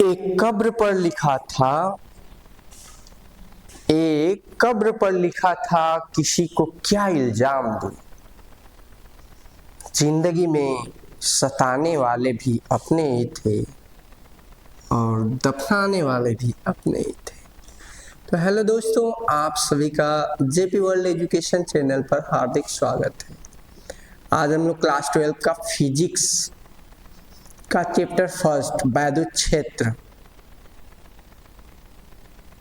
एक कब्र पर लिखा था, एक कब्र पर लिखा था, किसी को क्या इल्जाम दूं। जिंदगी में सताने वाले भी अपने ही थे और दफनाने वाले भी अपने ही थे। तो हेलो दोस्तों, आप सभी का जेपी वर्ल्ड एजुकेशन चैनल पर हार्दिक स्वागत है। आज हम लोग क्लास 12 का फिजिक्स का चैप्टर फर्स्ट वैद्युत क्षेत्र,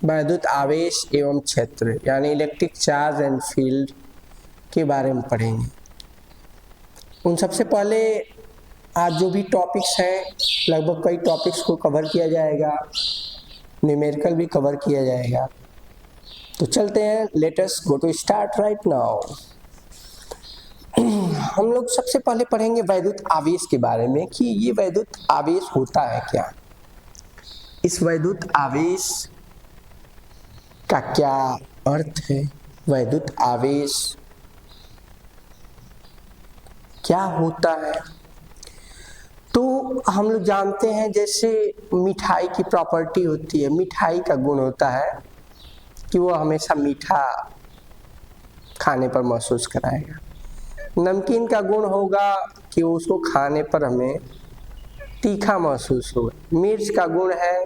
वैद्युत आवेश एवं क्षेत्र यानी इलेक्ट्रिक चार्ज एंड फील्ड के बारे में पढ़ेंगे। उन सबसे पहले आज जो भी टॉपिक्स हैं, लगभग कई टॉपिक्स को कवर किया जाएगा, न्यूमेरिकल भी कवर किया जाएगा। तो चलते हैं, let us go to start right now. हम लोग सबसे पहले पढ़ेंगे वैद्युत आवेश के बारे में कि ये वैद्युत आवेश होता है क्या, इस वैद्युत आवेश का क्या अर्थ है, वैद्युत आवेश क्या होता है। तो हम लोग जानते हैं जैसे मिठाई की प्रॉपर्टी होती है, मिठाई का गुण होता है कि वो हमेशा मीठा खाने पर महसूस कराएगा। नमकीन का गुण होगा कि उसको खाने पर हमें तीखा महसूस होगा। मिर्च का गुण है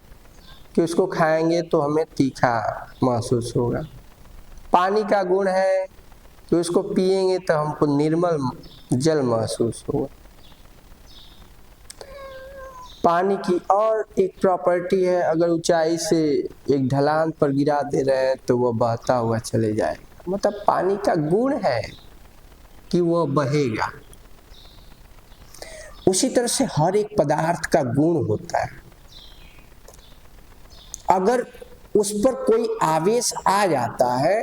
कि उसको खाएंगे तो हमें तीखा महसूस होगा। पानी का गुण है कि उसको पिएंगे तो हमको निर्मल जल महसूस होगा। पानी की और एक प्रॉपर्टी है, अगर ऊंचाई से एक ढलान पर गिरा दे रहे हैं तो वह बहता हुआ चले जाएगा। मतलब पानी का गुण है कि वह बहेगा। उसी तरह से हर एक पदार्थ का गुण होता है। अगर उस पर कोई आवेश आ जाता है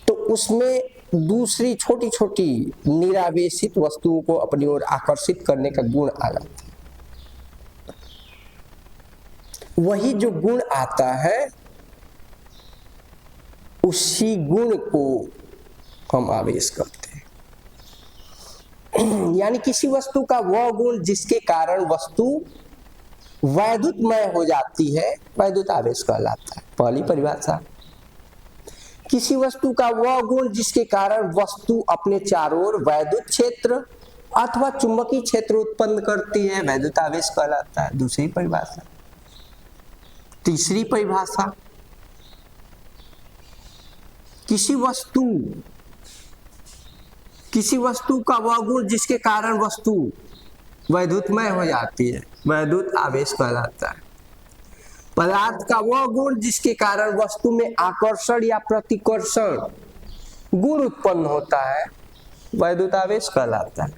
तो उसमें दूसरी छोटी छोटी निरावेशित वस्तुओं को अपनी ओर आकर्षित करने का गुण आ जाता है। वही जो गुण आता है उसी गुण को हम आवेश कहते हैं। यानी किसी वस्तु का वह गुण जिसके कारण वस्तु वैद्युतमय हो जाती है, वैद्युत आवेश कहलाता है। पहली परिभाषा, किसी वस्तु का वह गुण जिसके कारण वस्तु अपने चारों ओर वैद्युत क्षेत्र अथवा चुंबकीय क्षेत्र उत्पन्न करती है, वैद्युत आवेश कहलाता है। दूसरी परिभाषा। तीसरी परिभाषा, किसी वस्तु का वह गुण जिसके कारण वस्तु वैद्युतमय हो जाती है, वैद्युत आवेश कहलाता है। पदार्थ का वह गुण जिसके कारण वस्तु में आकर्षण या प्रतिकर्षण गुण उत्पन्न होता है, वैद्युत आवेश कहलाता है।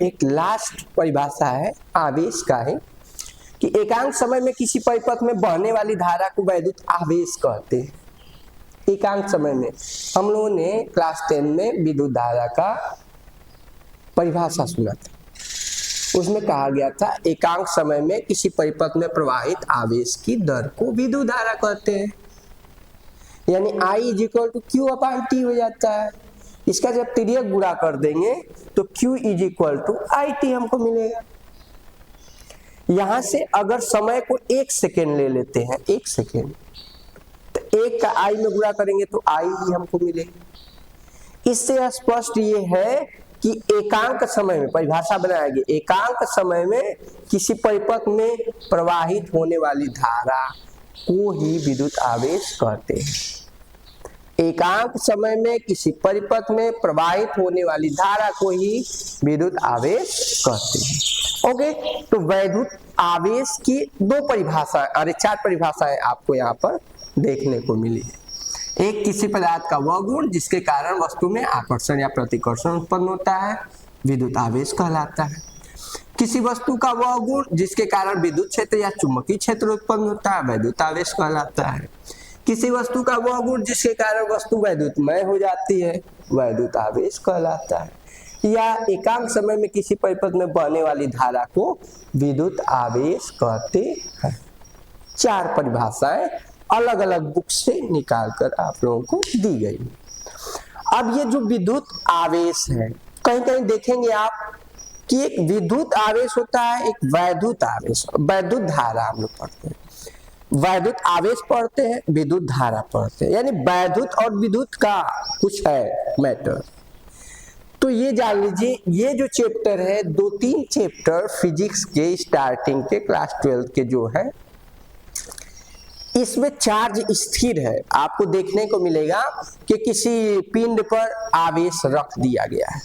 एक लास्ट परिभाषा है आवेश का है कि एकांक समय में किसी परिपथ में बहने वाली धारा को वैद्युत आवेश कहते हैं। एकांक समय में हम लोगों ने क्लास 10 में विद्युत धारा का परिभाषा सुना था। उसमें कहा गया था एकांक समय में किसी परिपथ में प्रवाहित आवेश की दर को विद्युत धारा कहते हैं। यानी I = Q/T हो जाता है। इसका जब तिर्यक गुणा कर देंगे तो Q = IT हमको मिलेगा। यहां से अगर समय को 1 सेकेंड ले लेते हैं, 1 सेकेंड, तो 1 का I में गुणा करेंगे तो I ही हमको मिलेगा। इससे स्पष्ट ये है कि एकांक समय में परिभाषा बनाया गया, एकांक समय में किसी परिपथ में प्रवाहित होने वाली धारा को ही विद्युत आवेश कहते हैं। एकांक समय में किसी परिपथ में प्रवाहित होने वाली धारा को ही विद्युत आवेश कहते हैं। ओके, तो वैद्युत आवेश की 4 परिभाषाएं आपको यहाँ पर देखने को मिली है। एक, किसी पदार्थ का वह गुण जिसके कारण वस्तु में आकर्षण या प्रतिकर्षण उत्पन्न होता है, विद्युत आवेश कहलाता है। किसी वस्तु का वह गुण जिसके कारण विद्युत क्षेत्र या चुंबकीय क्षेत्र उत्पन्न होता है, वैद्युत आवेश कहलाता है। किसी वस्तु का वह गुण जिसके कारण वस्तु वैद्युतमय हो जाती है, वैद्युत आवेश कहलाता है। या एकांक समय में किसी परिपथ में बहने वाली धारा को विद्युत आवेश कहते हैं। 4 परिभाषाएं अलग अलग बुक से निकालकर आप लोगों को दी गई। अब ये जो विद्युत आवेश है, कहीं कहीं देखेंगे आप कि एक विद्युत आवेश होता है, एक वैद्युत आवेश, वैद्युत धारा हम लोग पढ़ते हैं, वैद्युत आवेश पढ़ते हैं, विद्युत धारा पढ़ते हैं, यानी वैद्युत और विद्युत का कुछ है मैटर। तो ये जान लीजिए, ये जो चैप्टर है, 2-3 चैप्टर फिजिक्स के स्टार्टिंग के क्लास 12 के जो है, इसमें चार्ज स्थिर है। आपको देखने को मिलेगा कि किसी पिंड पर आवेश रख दिया गया है,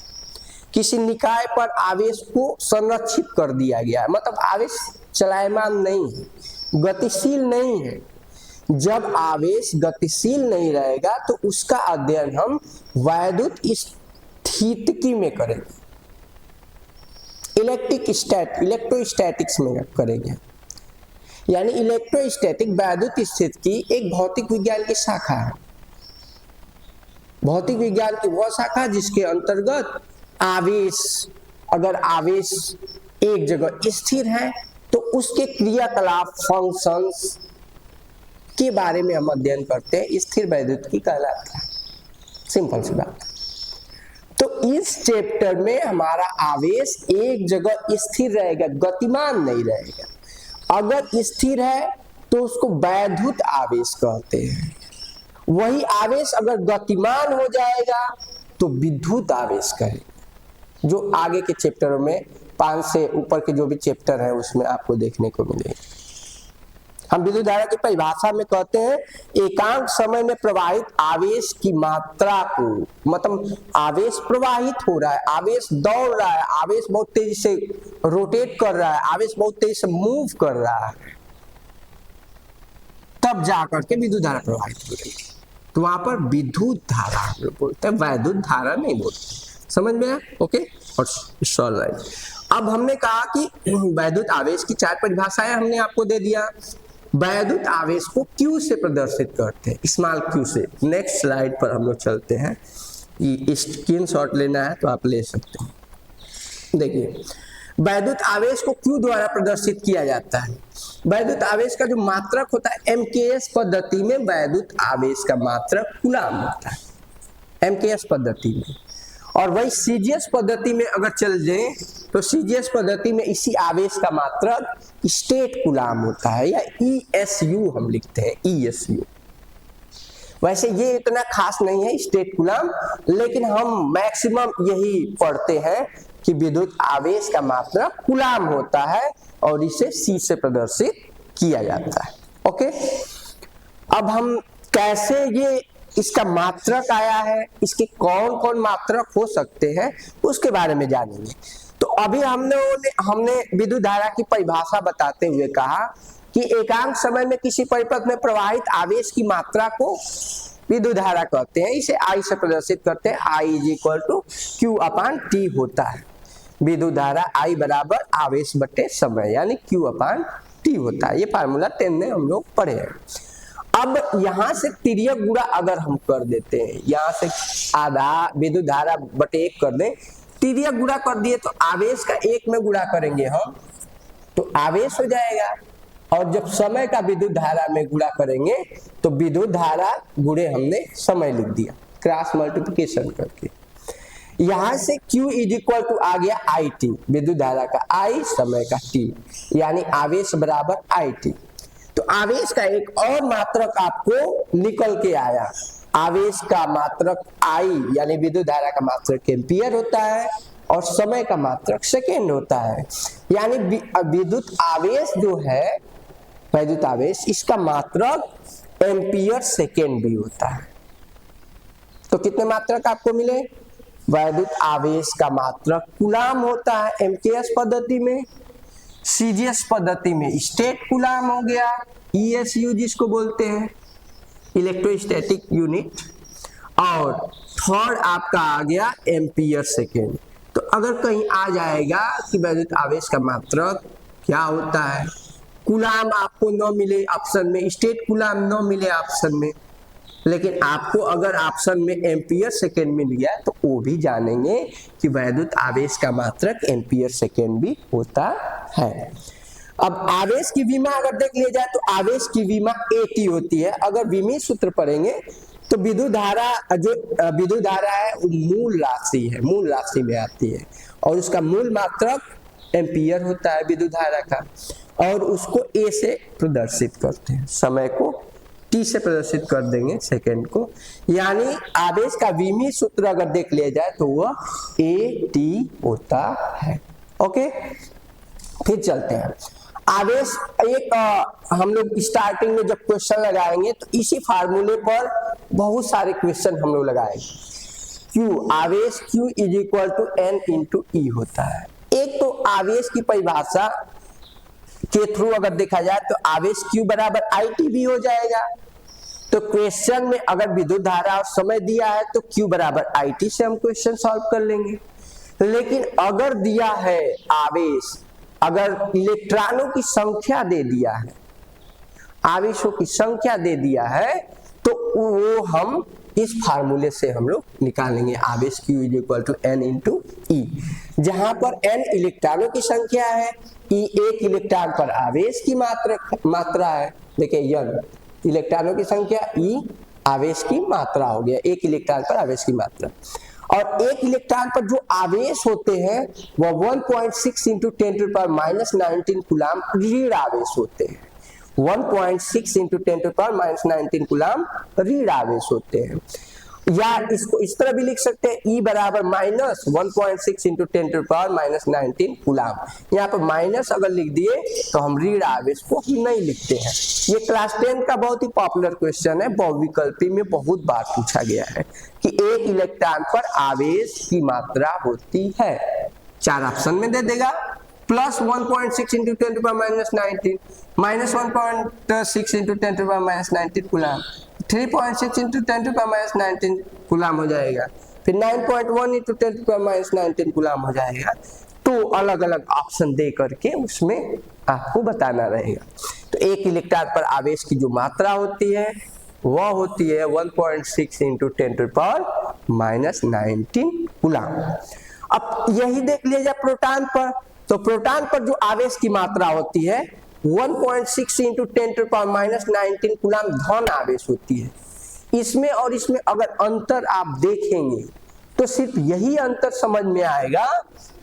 किसी निकाय पर आवेश को संरक्षित कर दिया गया है, मतलब आवेश चलायमान नहीं है, गतिशील नहीं है। जब आवेश गतिशील नहीं रहेगा तो उसका अध्ययन हम वैद्युत स्थितिकी में करेंगे, इलेक्ट्रोस्टैटिक्स में करेंगे। यानी इलेक्ट्रोस्टैटिक वैद्युत स्थितिकी एक भौतिक विज्ञान की शाखा है, भौतिक विज्ञान की वह शाखा जिसके अंतर्गत आवेश, अगर आवेश एक जगह स्थिर है तो उसके क्रियाकलाप, फंक्शंस के बारे में हम अध्ययन करते हैं, स्थिर वैद्युतिकी कहलाता है। सिंपल सी बात। तो इस चैप्टर में हमारा आवेश एक जगह स्थिर रहेगा, गतिमान नहीं रहेगा। अगर स्थिर है तो उसको वैद्युत आवेश कहते हैं। वही आवेश अगर गतिमान हो जाएगा तो विद्युत आवेश कहेंगे, जो आगे के चैप्टरों में 5 से ऊपर के जो भी चैप्टर है उसमें आपको देखने को मिलेगा। हम विद्युत धारा की परिभाषा में कहते हैं एकांक समय में प्रवाहित आवेश की मात्रा को, मतलब आवेश प्रवाहित हो रहा है, आवेश दौड़ रहा है, आवेश बहुत तेजी से रोटेट कर रहा है, आवेश बहुत तेजी से मूव कर रहा है, तब जाकर के विद्युत धारा प्रवाहित हो रही है। तो वहां पर विद्युत धारा हम लोग बोलते हैं, वैद्युत धारा नहीं बोलते। समझ में आया? ओके, और राइट। अब हमने कहा कि वैद्युत आवेश की 4 परिभाषाएं हमने आपको दे दिया। वैद्युत आवेश को Q से प्रदर्शित करते हैं, स्मॉल q से। नेक्स्ट स्लाइड पर हम लोग चलते हैं। ये स्क्रीनशॉट लेना है तो आप ले सकते हैं। देखिए, वैद्युत आवेश को Q द्वारा प्रदर्शित किया जाता है। वैद्युत आवेश का जो मात्रक होता है, MKS पद्धति में वैद्युत आवेश का मात्रक कूलाम होता है, MKS पद्धति में। और वही CGS पद्धति में अगर चल जाए तो CGS पद्धति में इसी आवेश का मात्रक स्टेट कूलाम होता है, या ESU हम लिखते हैं, ESU। वैसे ये इतना खास नहीं है स्टेट कूलाम, लेकिन हम मैक्सिमम यही पढ़ते हैं कि विद्युत आवेश का मात्रक कूलाम होता है और इसे C से प्रदर्शित किया जाता है। ओके, अब हम कैसे ये इसका मात्रक आया है, इसके कौन कौन मात्रक हो सकते हैं उसके बारे में जानेंगे। तो अभी हमने विद्युत धारा की परिभाषा बताते हुए कहा कि एकांक समय में किसी परिपथ में प्रवाहित आवेश की मात्रा को विद्युत धारा कहते हैं, इसे I से प्रदर्शित करते हैं। I = Q/T होता है। विद्युत धारा I बराबर आवेश बटे समय, यानी Q/T होता है। ये फार्मूला 10 में हम लोग पढ़े हैं। अब यहां से तिर्यक गुणा अगर हम कर देते हैं, यहां से आधा विद्युत धारा बटे 1 कर दें, तिर्यक गुणा कर दिए तो आवेश का 1 में गुणा करेंगे हम तो आवेश हो जाएगा, और जब समय का विद्युत धारा में गुणा करेंगे तो विद्युत धारा गुणे हमने समय लिख दिया क्रॉस मल्टीप्लिकेशन करके। यहां से Q = आ गया IT, विद्युत धारा का I, समय का T, यानी आवेश बराबर IT। तो आवेश का एक और मात्रक आपको निकल के आया। आवेश का मात्रक I, यानी विद्युत धारा का मात्रक एम्पियर होता है और समय का मात्रक सेकेंड होता है। यानी विद्युत आवेश जो है, वैद्युत आवेश, इसका मात्रक एम्पियर सेकेंड भी होता है। तो कितने मात्रक आपको मिले? वैद्युत आवेश का मात्रक कूलाम होता है MKS पद्धति में, CGS पद्धति में स्टेट कूलाम हो गया, ESU जिसको बोलते हैं, इलेक्ट्रोस्टैटिक यूनिट, और थर्ड आपका आ गया एम्पियर सेकेंड। तो अगर कहीं आ जाएगा कि वैद्युत आवेश का मात्रक क्या होता है, कूलाम आपको न मिले ऑप्शन में, स्टेट कूलाम न मिले ऑप्शन में, लेकिन आपको अगर ऑप्शन में एम्पियर सेकेंड मिल गया तो वो भी जानेंगे कि वैद्युत आवेश का मात्रक एम्पियर सेकेंड भी होता है। अब आवेश की विमा अगर देख लिया जाए तो आवेश की विमा AT होती है। अगर विमीय सूत्र पढ़ेंगे तो विद्युत धारा, जो विद्युत धारा है वो मूल राशि है, मूल राशि में आती है, और उसका मूल मात्रक एम्पियर होता है विद्युत धारा का, और उसको ए से प्रदर्शित करते हैं, समय को टी से प्रदर्शित कर देंगे सेकंड को, यानी आवेश का विमीय सूत्र अगर देख लिया जाए तो वह ए टी होता है। ओके, फिर चलते हैं आवेश। एक हम लोग स्टार्टिंग में जब क्वेश्चन लगाएंगे तो इसी फार्मूले पर बहुत सारे क्वेश्चन हम लोग लगाएंगे। Q आवेश Q is equal to N into E होता है। एक तो आवेश की परिभाषा के थ्रू अगर देखा जाए तो आवेश Q बराबर IT भी हो जाएगा। तो क्वेश्चन में अगर विद्युत धारा और समय दिया है तो Q बराबर IT से हम क्वेश्चन सॉल्व कर लेंगे। लेकिन अगर दिया है आवेश, अगर इलेक्ट्रॉनों की संख्या दे दिया है, आवेशों की संख्या दे दिया है, तो वो हम इस फार्मूले से हम लोग निकालेंगे आवेश Q is equal to N into E, जहां पर N इलेक्ट्रॉनों की संख्या है, E एक इलेक्ट्रॉन पर आवेश की मात्रा है। देखिए N इलेक्ट्रॉनों की संख्या, E आवेश की मात्रा हो गया, एक इलेक्ट्रॉन पर आवेश की मात्रा। और एक इलेक्ट्रॉन पर जो आवेश होते हैं वह 1.6 into 10 to power minus 19 coulomb ऋण आवेश होते हैं। 1.6 into 10 to power minus 19 coulomb ऋण आवेश होते हैं। या इसको इस तरह भी लिख सकते हैं, E बराबर minus 1.6 into 10 to power minus 19 coulomb. यहाँ पर माइनस अगर लिख दिए तो हम ऋण आवेश को नहीं लिखते हैं। ये क्लास 10 का बहुत ही पॉपुलर क्वेश्चन है, बहुविकल्पी में बहुत बार पूछा गया है कि एक इलेक्ट्रॉन पर आवेश की मात्रा होती है, 4 ऑप्शन में दे देगा, plus 1.6 into 10 to power minus 19, minus 1.6 into 10 to power minus 19 coulomb, 3.6 into 10 to power minus 19 coulomb हो जाएगा, फिर 9.1 into 10 to power minus 19 coulomb हो जाएगा। तो अलग अलग ऑप्शन दे करके उसमें आपको बताना रहेगा। तो एक इलेक्ट्रॉन पर आवेश की जो मात्रा होती है वह होती है 1.6 into 10 to power minus 19 coulomb. अब यही देख लिया जाए प्रोटॉन पर, तो प्रोटॉन पर जो आवेश की मात्रा होती है 1.6 into 10 to power minus 19 coulomb धन आवेश होती है। इसमें और इसमें अगर अंतर आप देखेंगे तो सिर्फ यही अंतर समझ में आएगा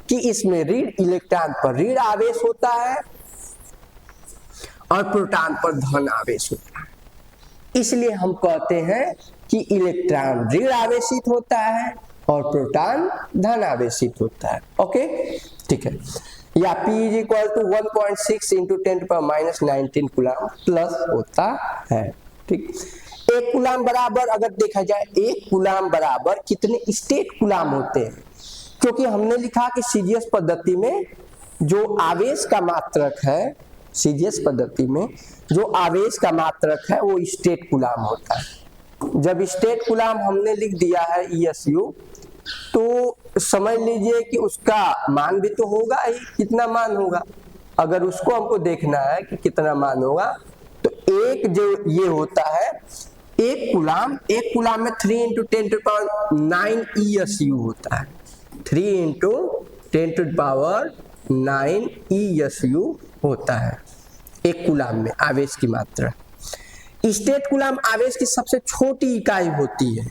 कि इसमें ऋण इलेक्ट्रॉन पर ऋण आवेश होता है और प्रोटॉन पर धन आवेश होता है। इसलिए हम कहते हैं कि इलेक्ट्रॉन ऋण आवेशित होता है और प्रोटॉन धन आवेशित होता है। ओके, ठीक है। या P is equal to 1.6 into 10 to power minus 19 coulomb plus होता है। ठीक, एक कूलाम बराबर अगर देखा जाए, एक कूलाम बराबर कितने स्टेट कूलाम होते हैं, क्योंकि हमने लिखा कि सीजीएस पद्धति में जो आवेश का मात्रक है, सीजीएस पद्धति में जो आवेश का मात्रक है वो स्टेट कूलाम होता है। जब स्टेट कूलाम हमने लिख दिया है ESU, तो समझ लीजिए कि उसका मान भी तो होगा ही, कितना मान होगा। अगर उसको हमको देखना है कि कितना मान होगा, तो एक जो ये होता है एक कूलाम में 3 इंटू 10 टू पावर 9 ESU होता है। 3 इंटू 10 टू पावर 9 ESU होता है एक कूलाम में आवेश की मात्रा। स्टेट कूलाम आवेश की सबसे छोटी इकाई होती है।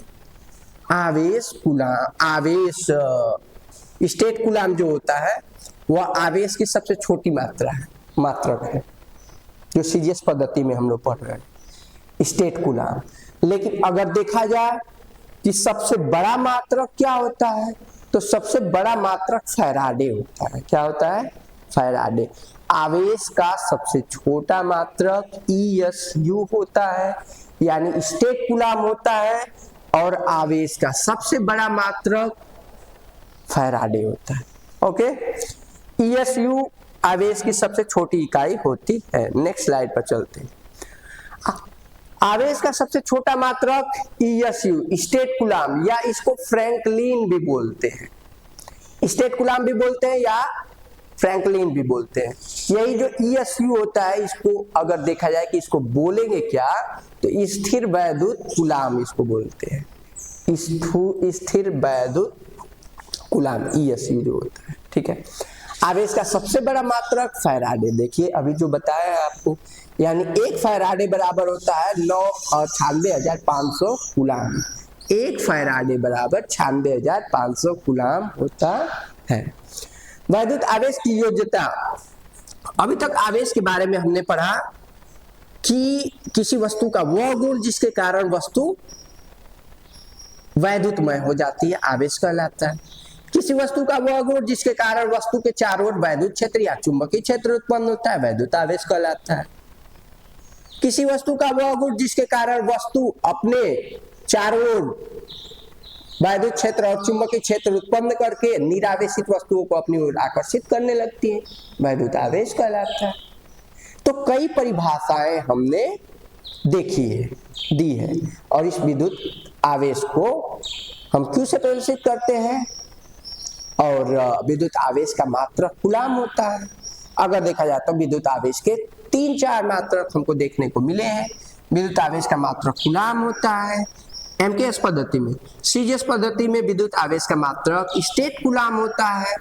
स्टेट कूलाम जो होता है वह आवेश की सबसे छोटी मात्रक है, जो सीजीएस पद्धति में हम लोग पढ़ रहे हैं, स्टेट कूलाम। लेकिन अगर देखा जाए कि सबसे बड़ा मात्रक क्या होता है, तो सबसे बड़ा मात्रक फैराडे होता है। क्या होता है? फैराडे। आवेश का सबसे छोटा मात्रक ESU होता है, यानी स्टेट कूलाम होता है, और आवेश का सबसे बड़ा मात्रक फैराडे होता है। ओके, ESU आवेश की सबसे छोटी इकाई होती है। नेक्स्ट स्लाइड पर चलते हैं। आवेश का सबसे छोटा मात्रक ESU स्टेट कूलाम, या इसको फ्रैंकलिन भी बोलते हैं, स्टेट कूलाम भी बोलते हैं या फ्रैंकलिन भी बोलते हैं। यही जो ESU होता है, इसको अगर देखा जाए कि इसको बोलेंगे क्या, तो स्थिर वैद्युत कूलाम इसको बोलते हैं। स्थिर वैद्युत कूलाम ESU जो होता है। ठीक है, आवेश का सबसे बड़ा मात्रक फैराडे। देखिए अभी जो बताया है आपको, यानी एक फैराडे बराबर होता है 96,500 कूलाम। एक फैराडे बराबर 96,500 कूलाम होता है। वैद्युत आवेश की योज्यता, अभी तक आवेश के बारे में हमने पढ़ा कि किसी वस्तु का वह गुण जिसके कारण वस्तु वैद्युतमय हो जाती है, आवेश कहलाता है। किसी वस्तु का वह गुण जिसके कारण वस्तु के चारों ओर वैद्युत क्षेत्र या चुंबकीय क्षेत्र उत्पन्न होता है, वैद्युत आवेश कहलाता है। किसी वस्तु का वह गुण जिसके कारण वस्तु अपने चारों ओर वैद्युत क्षेत्र और चुंबकीय क्षेत्र उत्पन्न करके निरावेशित वस्तुओं को अपनी ओर आकर्षित करने लगती है, वैद्युत आवेश कहलाता है। तो कई परिभाषाएं हमने देखी है, दी है, और इस विद्युत आवेश को हम क्यों से प्रदर्शित करते हैं, और विद्युत आवेश का मात्रक कूलाम होता है। अगर देखा जाए तो विद्युत आवेश के 3-4 मात्रक हमको देखने को मिले हैं। विद्युत आवेश का मात्रक कूलाम होता है एमकेएस पद्धति में। सीजीएस पद्धति में विद्युत आवेश का मात्रक स्टेट कूलाम होता है।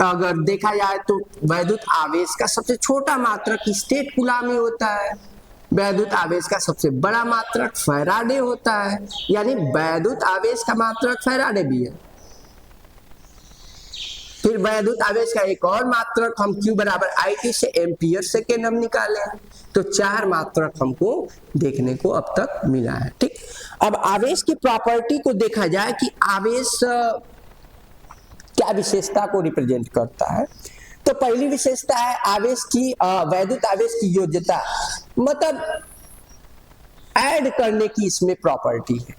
अगर देखा जाए तो वैद्युत आवेश का सबसे छोटा मात्रक स्टेट कूलाम ही होता है। वैद्युत आवेश का सबसे बड़ा मात्रक फैराडे होता है, यानी वैद्युत आवेश का मात्रक फैराडे भी है। फिर वैद्युत आवेश का एक और मात्रक हम Q बराबर IT से एम्पियर सेकेंड हम निकाले हैं। तो 4 मात्रक हमको देखने को अब तक मिला है। ठीक, अब आवेश की प्रॉपर्टी को देखा जाए कि आवेश क्या विशेषता को रिप्रेजेंट करता है। तो पहली विशेषता है आवेश की वैद्युत आवेश की योज्यता, मतलब ऐड करने की इसमें प्रॉपर्टी है।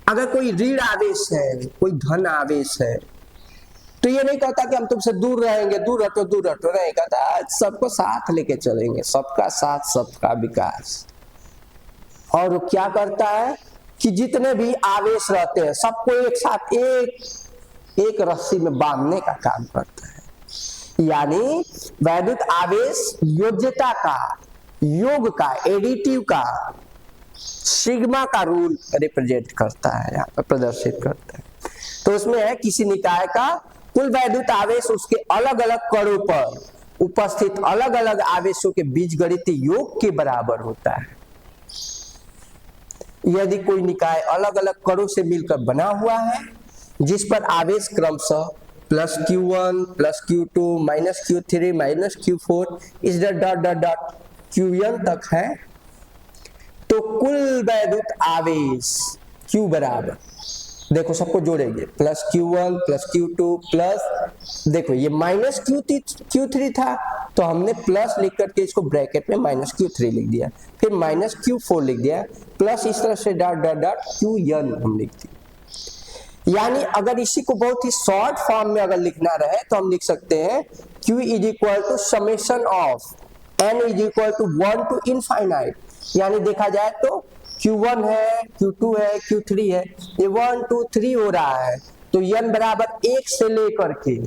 अगर कोई ऋण आवेश है, कोई धन आवेश है, तो ये नहीं कहता कि हम तुमसे दूर रहेंगे, दूर हटो नहीं कहता, सबको साथ लेके चलेंगे, सबका साथ सबका विकास। और वो क्या करता है कि जितने भी आवेश रहते हैं सबको एक साथ एक रस्सी में बांधने का काम करता है। यानी वैद्युत आवेश योज्यता का, योग का, एडिटिव का, सिग्मा का रूल रिप्रेजेंट करता है, यहाँ पर प्रदर्शित करता है। तो उसमें है किसी निकाय का कुल वैद्युत आवेश उसके अलग अलग कणों पर उपस्थित अलग अलग आवेशों के बीजगणितीय योग के बराबर होता है। यदि कोई निकाय अलग अलग कणों से मिलकर बना हुआ है जिस पर आवेश क्रमशः +Q1 +Q2 -Q3 -Q4 इस डॉट Qn तक है, तो कुल वैद्युत आवेश Q बराबर, देखो सबको जोड़ेंगे, +Q1 +Q2 प्लस, देखो ये -Q3 था तो हमने प्लस लिख करके इसको ब्रैकेट में -Q3 लिख दिया, फिर -Q4 लिख दिया, प्लस इस तरह से डॉट Qn हम लिख दिया। यानी अगर इसी को बहुत ही शॉर्ट फॉर्म में अगर लिखना रहे तो हम लिख सकते हैं Q = summation of n = 1 to infinite। यानी देखा जाए तो Q1 है, Q2 है, Q3 है, ये 1 2 3 हो रहा है, तो n बराबर 1 से लेकर के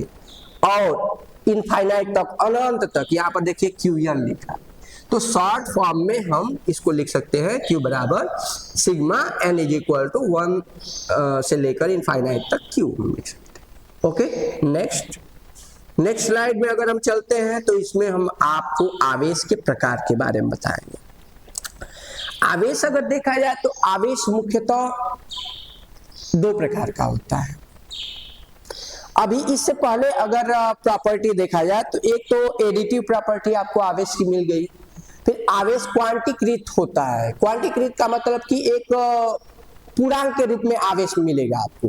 और इनफाइनाइट तक, अनंत तक, यहाँ पर देखिए Qn लिखा। तो शॉर्ट फॉर्म में हम इसको लिख सकते हैं Q बराबर सिग्मा n = 1 से लेकर इनफाइनाइट तक Q हम लिख सकते हैं। ओके, नेक्स्ट स्लाइड में अगर हम चलते हैं तो इसमें हम आपको आवेश के प्रकार के बारे में बताएंगे। आवेश अगर देखा जाए तो आवेश मुख्यतः 2 प्रकार का होता है। अभी इससे पहले अगर प्रॉपर्टी देखा जाए तो एक तो एडिटिव प्रॉपर्टी आपको आवेश की मिल गई, फिर आवेश क्वांटीकृत होता है। क्वांटीकृत का मतलब कि एक पूर्णांक के रूप में आवेश मिलेगा आपको,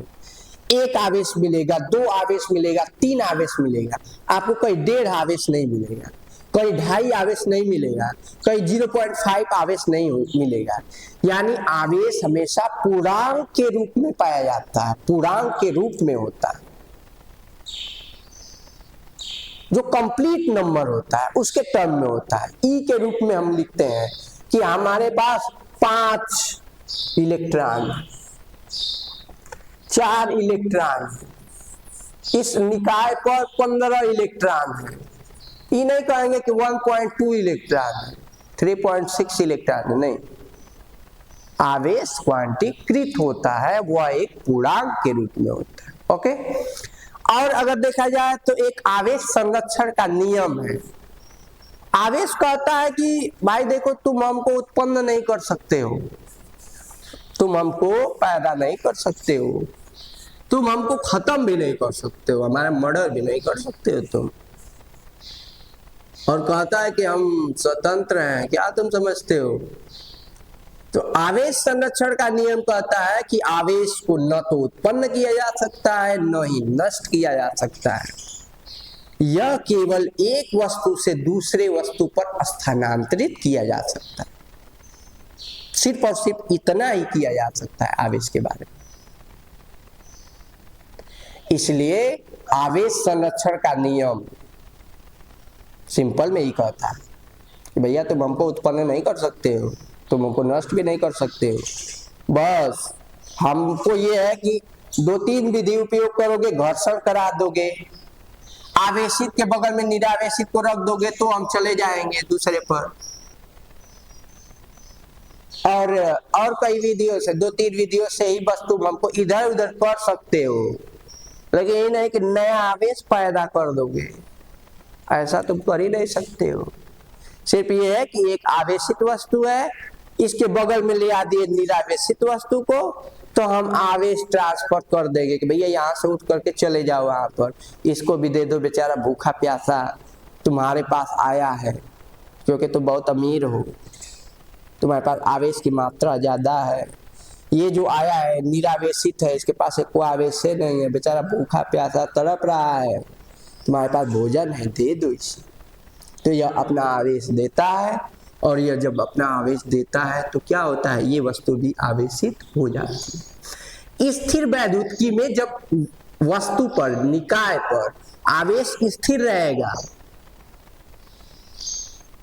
1 आवेश मिलेगा, 2 आवेश मिलेगा, 3 आवेश मिलेगा, आपको कोई 1.5 आवेश नहीं मिलेगा, कोई 2.5 आवेश नहीं मिलेगा, कोई 0.5 आवेश नहीं मिलेगा। यानी आवेश हमेशा पूर्णांक के रूप में पाया जाता है, पूर्णांक के रूप में होता है। जो कंप्लीट नंबर होता है उसके टर्म में होता है। ई के रूप में हम लिखते हैं कि हमारे पास 5 इलेक्ट्रॉन, 4 इलेक्ट्रॉन, इस निकाय पर 15 इलेक्ट्रॉन है। ये नहीं कहेंगे कि 1.2 इलेक्ट्रॉन है, 3.6 इलेक्ट्रॉन है, नहीं। आवेश क्वांटीकृत होता है, वह एक पूर्णांक के रूप में होता है। ओके, और अगर देखा जाए तो एक आवेश संरक्षण का नियम है। आवेश कहता है कि भाई देखो, तुम हमको उत्पन्न नहीं कर सकते हो, तुम हमको पैदा नहीं कर सकते हो, तुम हमको खत्म भी नहीं कर सकते हो, हमारा मर्डर भी नहीं कर सकते हो तुम। और कहता है कि हम स्वतंत्र हैं, क्या तुम समझते हो? तो आवेश संरक्षण का नियम कहता है कि आवेश को न तो उत्पन्न किया जा सकता है न ही नष्ट किया जा सकता है, यह केवल एक वस्तु से दूसरे वस्तु पर स्थानांतरित किया जा सकता है। सिर्फ और सिर्फ इतना ही किया जा सकता है आवेश के बारे में। इसलिए आवेश संरक्षण का नियम सिंपल में ही कहता है कि भैया तुम हमको उत्पन्न नहीं कर सकते हो, तुम हमको नष्ट भी नहीं कर सकते हो, बस हमको ये है कि 2-3 विधि उपयोग करोगे, घर्षण करा दोगे, आवेशित के बगल में निरावेशित को रख दोगे तो हम चले जाएंगे दूसरे पर। और कई विधियों से, 2-3 विधियों से ही बस तुम हमको इधर उधर कर सकते हो, लेकिन ये नहीं कि नया आवेश पैदा कर दोगे, ऐसा तुम कर ही नहीं सकते हो। सिर्फ ये है कि एक आवेशित वस्तु है, इसके बगल में ले आ दिए निरावेशित वस्तु को, तो हम आवेश ट्रांसफर कर देंगे कि भैया यहाँ से उठ करके चले जाओ वहां पर, इसको भी दे दो, बेचारा भूखा प्यासा तुम्हारे पास आया है क्योंकि तुम बहुत अमीर हो, तुम्हारे पास आवेश की मात्रा ज्यादा है। ये जो आया है निरावेशित है, इसके पास कोई आवेश नहीं है, बेचारा भूखा प्यासा तड़प रहा है, तुम्हारे पास भोजन है, दे दो इसे। तो यह अपना आवेश देता है, और यह जब अपना आवेश देता है तो क्या होता है, ये वस्तु भी आवेशित हो जाती है। स्थिर वैद्युतिकी में जब वस्तु पर, निकाय पर आवेश स्थिर रहेगा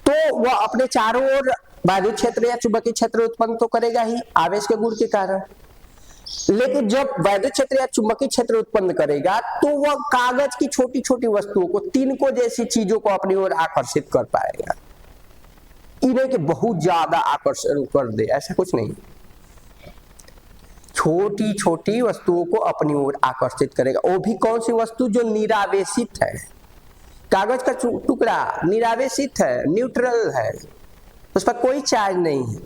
तो वह अपने चारों ओर वैद्युत क्षेत्र या चुंबकीय क्षेत्र उत्पन्न तो करेगा ही आवेश के गुण के कारण, लेकिन जब वैद्युत क्षेत्र या चुंबकीय क्षेत्र उत्पन्न करेगा तो वह कागज की छोटी छोटी वस्तुओं को, तिनकों जैसी चीजों को अपनी ओर आकर्षित कर पाएगा। इन्हें कि बहुत ज्यादा आकर्षण कर दे, ऐसा कुछ नहीं, छोटी छोटी वस्तुओं को अपनी ओर आकर्षित करेगा। वो भी कौन सी वस्तु? जो निरावेशित है। कागज का टुकड़ा निरावेशित है, न्यूट्रल है, उस पर कोई चार्ज नहीं है।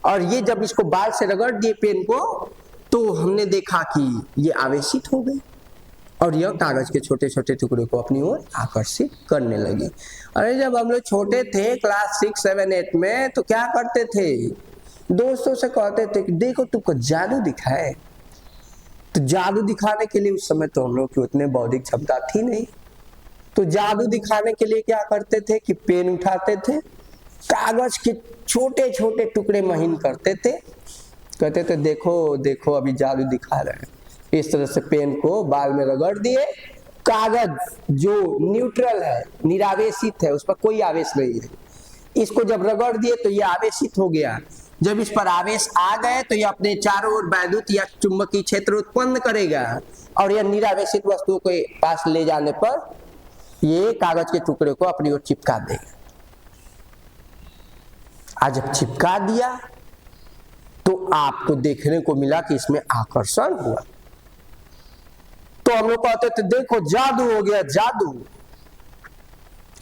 और ये जब इसको बाल से रगड़ दिए पेन को, तो हमने देखा कि ये आवेशित हो गए और यह कागज के छोटे छोटे टुकड़े को अपनी ओर आकर्षित करने लगी। अरे जब हम लोग छोटे थे क्लास 6, 7, 8 में, तो क्या करते थे, दोस्तों से कहते थे कि देखो तुमको जादू दिखाए। तो जादू दिखाने के लिए उस समय तो हम लोग की उतने बौद्धिक क्षमता थी नहीं, तो जादू दिखाने के लिए क्या करते थे कि पेन उठाते थे, कागज के छोटे छोटे टुकड़े महीन करते थे, कहते थे देखो देखो अभी जादू दिखा रहे हैं। इस तरह से पेन को बाल में रगड़ दिए, कागज जो न्यूट्रल है, निरावेशित है, उस पर कोई आवेश नहीं है, इसको जब रगड़ दिए तो ये आवेशित हो गया। जब इस पर आवेश आ गए तो ये अपने चारों ओर वैद्युत या चुंबकीय क्षेत्र उत्पन्न करेगा, और यह निरावेशित वस्तुओं के पास ले जाने पर ये कागज के टुकड़े को अपनी ओर चिपका देगा। आज जब चिपका दिया तो आपको देखने को मिला कि इसमें आकर्षण हुआ, तो हम लोग कहते थे देखो जादू हो गया, जादू,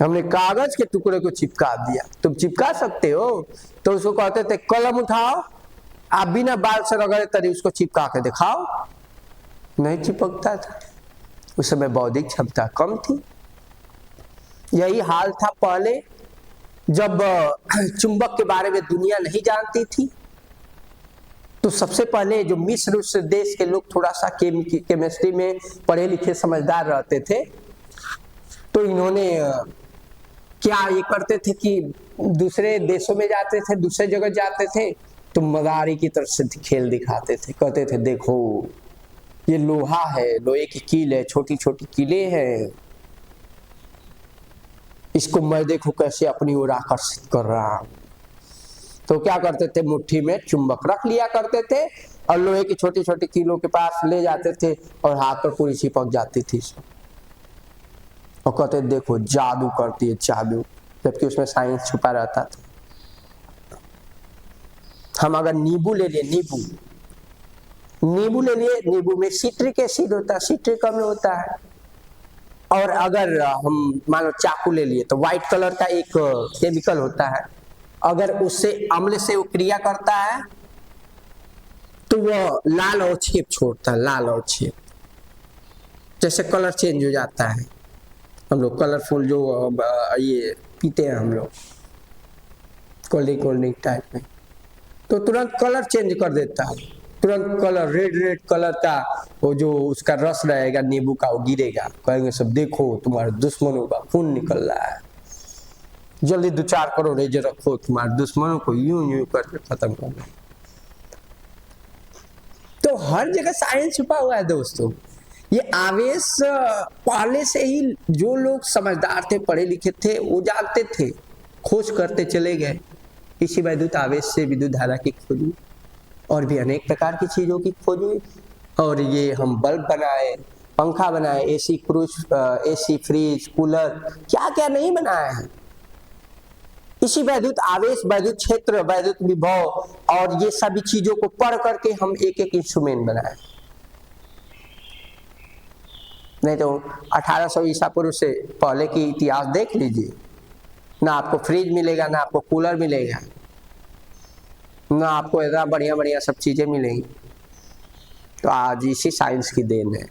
हमने कागज के टुकड़े को चिपका दिया। तुम चिपका सकते हो? तो उसको कहते थे कलम उठाओ, आप बिना बाल से रगड़े तरी उसको चिपका के दिखाओ, नहीं चिपकता था। उस समय बौद्धिक क्षमता कम थी। यही हाल था पहले जब चुंबक के बारे में दुनिया नहीं जानती थी, तो सबसे पहले जो मिस्र उस देश के लोग थोड़ा सा केमिस्ट्री में पढ़े लिखे समझदार रहते थे, तो इन्होंने क्या ये करते थे कि दूसरे देशों में जाते थे, दूसरे जगह जाते थे, तो मदारी की तरफ से खेल दिखाते थे, कहते थे देखो ये लोहा है, लोहे की कील है, छोटी छोटी कीलें हैं, इसको मैं देखो कैसे अपनी ओर आकर्षित कर रहा हूं। तो क्या करते थे, मुट्ठी में चुंबक रख लिया करते थे और लोहे की छोटी छोटी कीलों के पास ले जाते थे और हाथ पर पूरी चिपक जाती थी और कहते देखो जादू करती है, जादू, जबकि उसमें साइंस छुपा रहता था। हम अगर नींबू ले लिए, नींबू ले लिए, नींबू में सिट्रिक एसिड होता है, सिट्रिक अम्ल होता है, और अगर हम मान लो चाकू ले लिए तो व्हाइट कलर का एक केमिकल होता है, अगर उससे अम्ल से वो क्रिया करता है तो वह लाल अवक्षेप छोड़ता है, लाल अवक्षेप। जैसे कलर चेंज हो जाता है, हम लोग कलरफुल जो ये पीते हैं हम लोग कोल्ड ड्रिंक टाइप में, तो तुरंत कलर चेंज कर देता है, तुरंत कलर रेड कलर का वो जो उसका रस रहेगा नींबू का वो गिरेगा, कहेंगे सब देखो तुम्हारे दुश्मनों का खून निकल रहा है, जल्दी 2-4 करोड़ रेजर रखो, तुम्हारे दुश्मनों को यूं करके खत्म करना। तो हर जगह साइंस छुपा हुआ है दोस्तों। ये आवेश पहले से ही जो लोग समझदार थे, पढ़े लिखे थे, वो जानते थे, खोज करते चले गए। इसी वैद्युत आवेश से विद्युत धारा की खोज हुई, और भी अनेक प्रकार की चीजों की खोज हुई, और ये हम बल्ब बनाए, पंखा बनाए, एसी फ्रिज कूलर, क्या क्या नहीं बनाया है। इसी वैद्युत आवेश, वैद्युत क्षेत्र, वैद्युत विभव और ये सभी चीजों को पढ़ करके हम एक एक इंस्ट्रूमेंट बनाए। नहीं तो 1800 ईसा पूर्व से पहले की इतिहास देख लीजिए, ना आपको फ्रिज मिलेगा, ना आपको कूलर मिलेगा, ना आपको इतना बढ़िया बढ़िया सब चीजें मिलेंगी। तो आज इसी साइंस की देन है।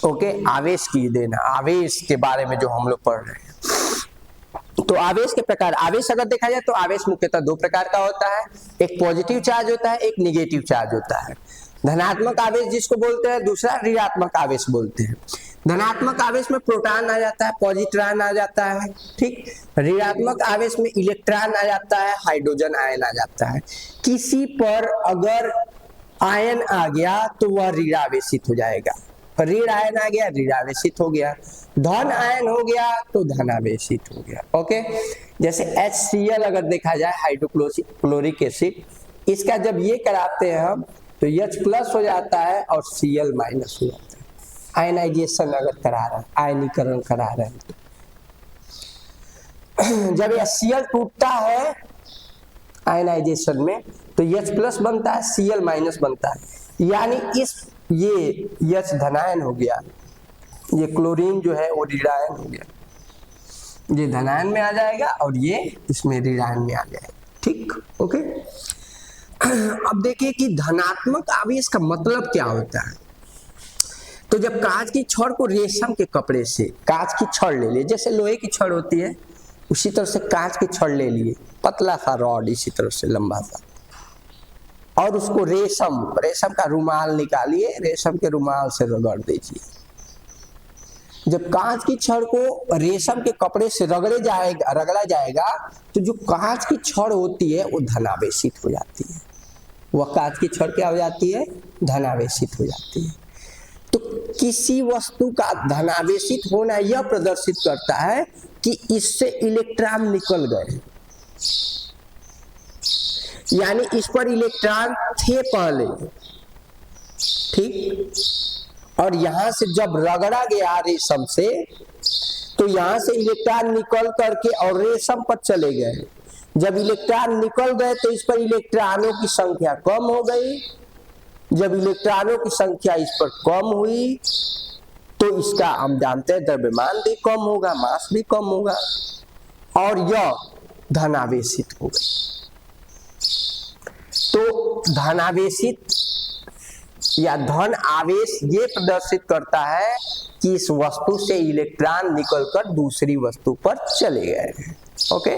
ओके, आवेश की देन है, आवेश के बारे में जो हम लोग पढ़ रहे हैं। तो आवेश के प्रकार, आवेश अगर देखा जाए तो आवेश मुख्यतः 2 प्रकार का होता है, एक पॉजिटिव चार्ज होता है, एक निगेटिव चार्ज होता है। धनात्मक आवेश जिसको बोलते हैं, दूसरा ऋणात्मक आवेश बोलते हैं। धनात्मक आवेश में प्रोटॉन आ जाता है, पॉजिट्रॉन आ जाता है, ठीक। ऋणात्मक आवेश में इलेक्ट्रॉन आ जाता है, हाइड्रोजन आयन आ जाता है। किसी पर अगर आयन आ गया तो वह ऋणावेशित हो जाएगा, ऋण आयन आ गया ऋणावेशित हो गया, धन आयन हो गया तो धनावेशित हो गया। ओके, जैसे HCl अगर देखा जाए, हाइड्रोक्लोरिक एसिड, इसका जब ये कराते हैं हम तो H+ हो जाता है और Cl- हो जाता है। आयनाइजेशन अगर करा रहे हैं, आयनीकरण करा रहे हैं, जब HCl टूटता है आयनाइजेशन में तो H+ बनता है, Cl- बनता है, यानी ये H धनायन हो गया, ये क्लोरीन जो है वो ऋणायन हो गया, ये धनायन में आ जाएगा और ये इसमें ऋणायन में आ जाएगा, ठीक। ओके, अब देखिए कि धनात्मक आवेश का मतलब क्या होता है। तो जब कांच की छड़ को रेशम के कपड़े से, कांच की छड़ ले लिए, जैसे लोहे की छड़ होती है उसी तरह से कांच की छड़ ले लिए, पतला सा रॉड इसी तरह से लंबा सा, और उसको रेशम का रुमाल निकालिए, रेशम के रुमाल से रगड़ दीजिए। जब कांच की छड़ को रेशम के कपड़े से रगड़ा जाएगा तो जो कांच की छड़ होती है वो धनावेशित हो जाती है, वह कांच की छड़ क्या हो जाती है, धनावेशित हो जाती है। तो किसी वस्तु का धनावेशित होना यह प्रदर्शित करता है कि इससे इलेक्ट्रॉन निकल गए, यानी इस पर इलेक्ट्रॉन थे पहले, ठीक, और यहां से जब रगड़ा गया रेशम से तो यहां से इलेक्ट्रॉन निकल करके और रेशम पर चले गए। जब इलेक्ट्रॉन निकल गए तो इस पर इलेक्ट्रॉनों की संख्या कम हो गई, जब इलेक्ट्रॉनों की संख्या इस पर कम हुई तो इसका हम जानते हैं द्रव्यमान भी कम होगा, मास भी कम होगा, और यह धनावेशित हो गई। तो धनावेशित या धन आवेश ये प्रदर्शित करता है कि इस वस्तु से इलेक्ट्रॉन निकलकर दूसरी वस्तु पर चले गए। ओके,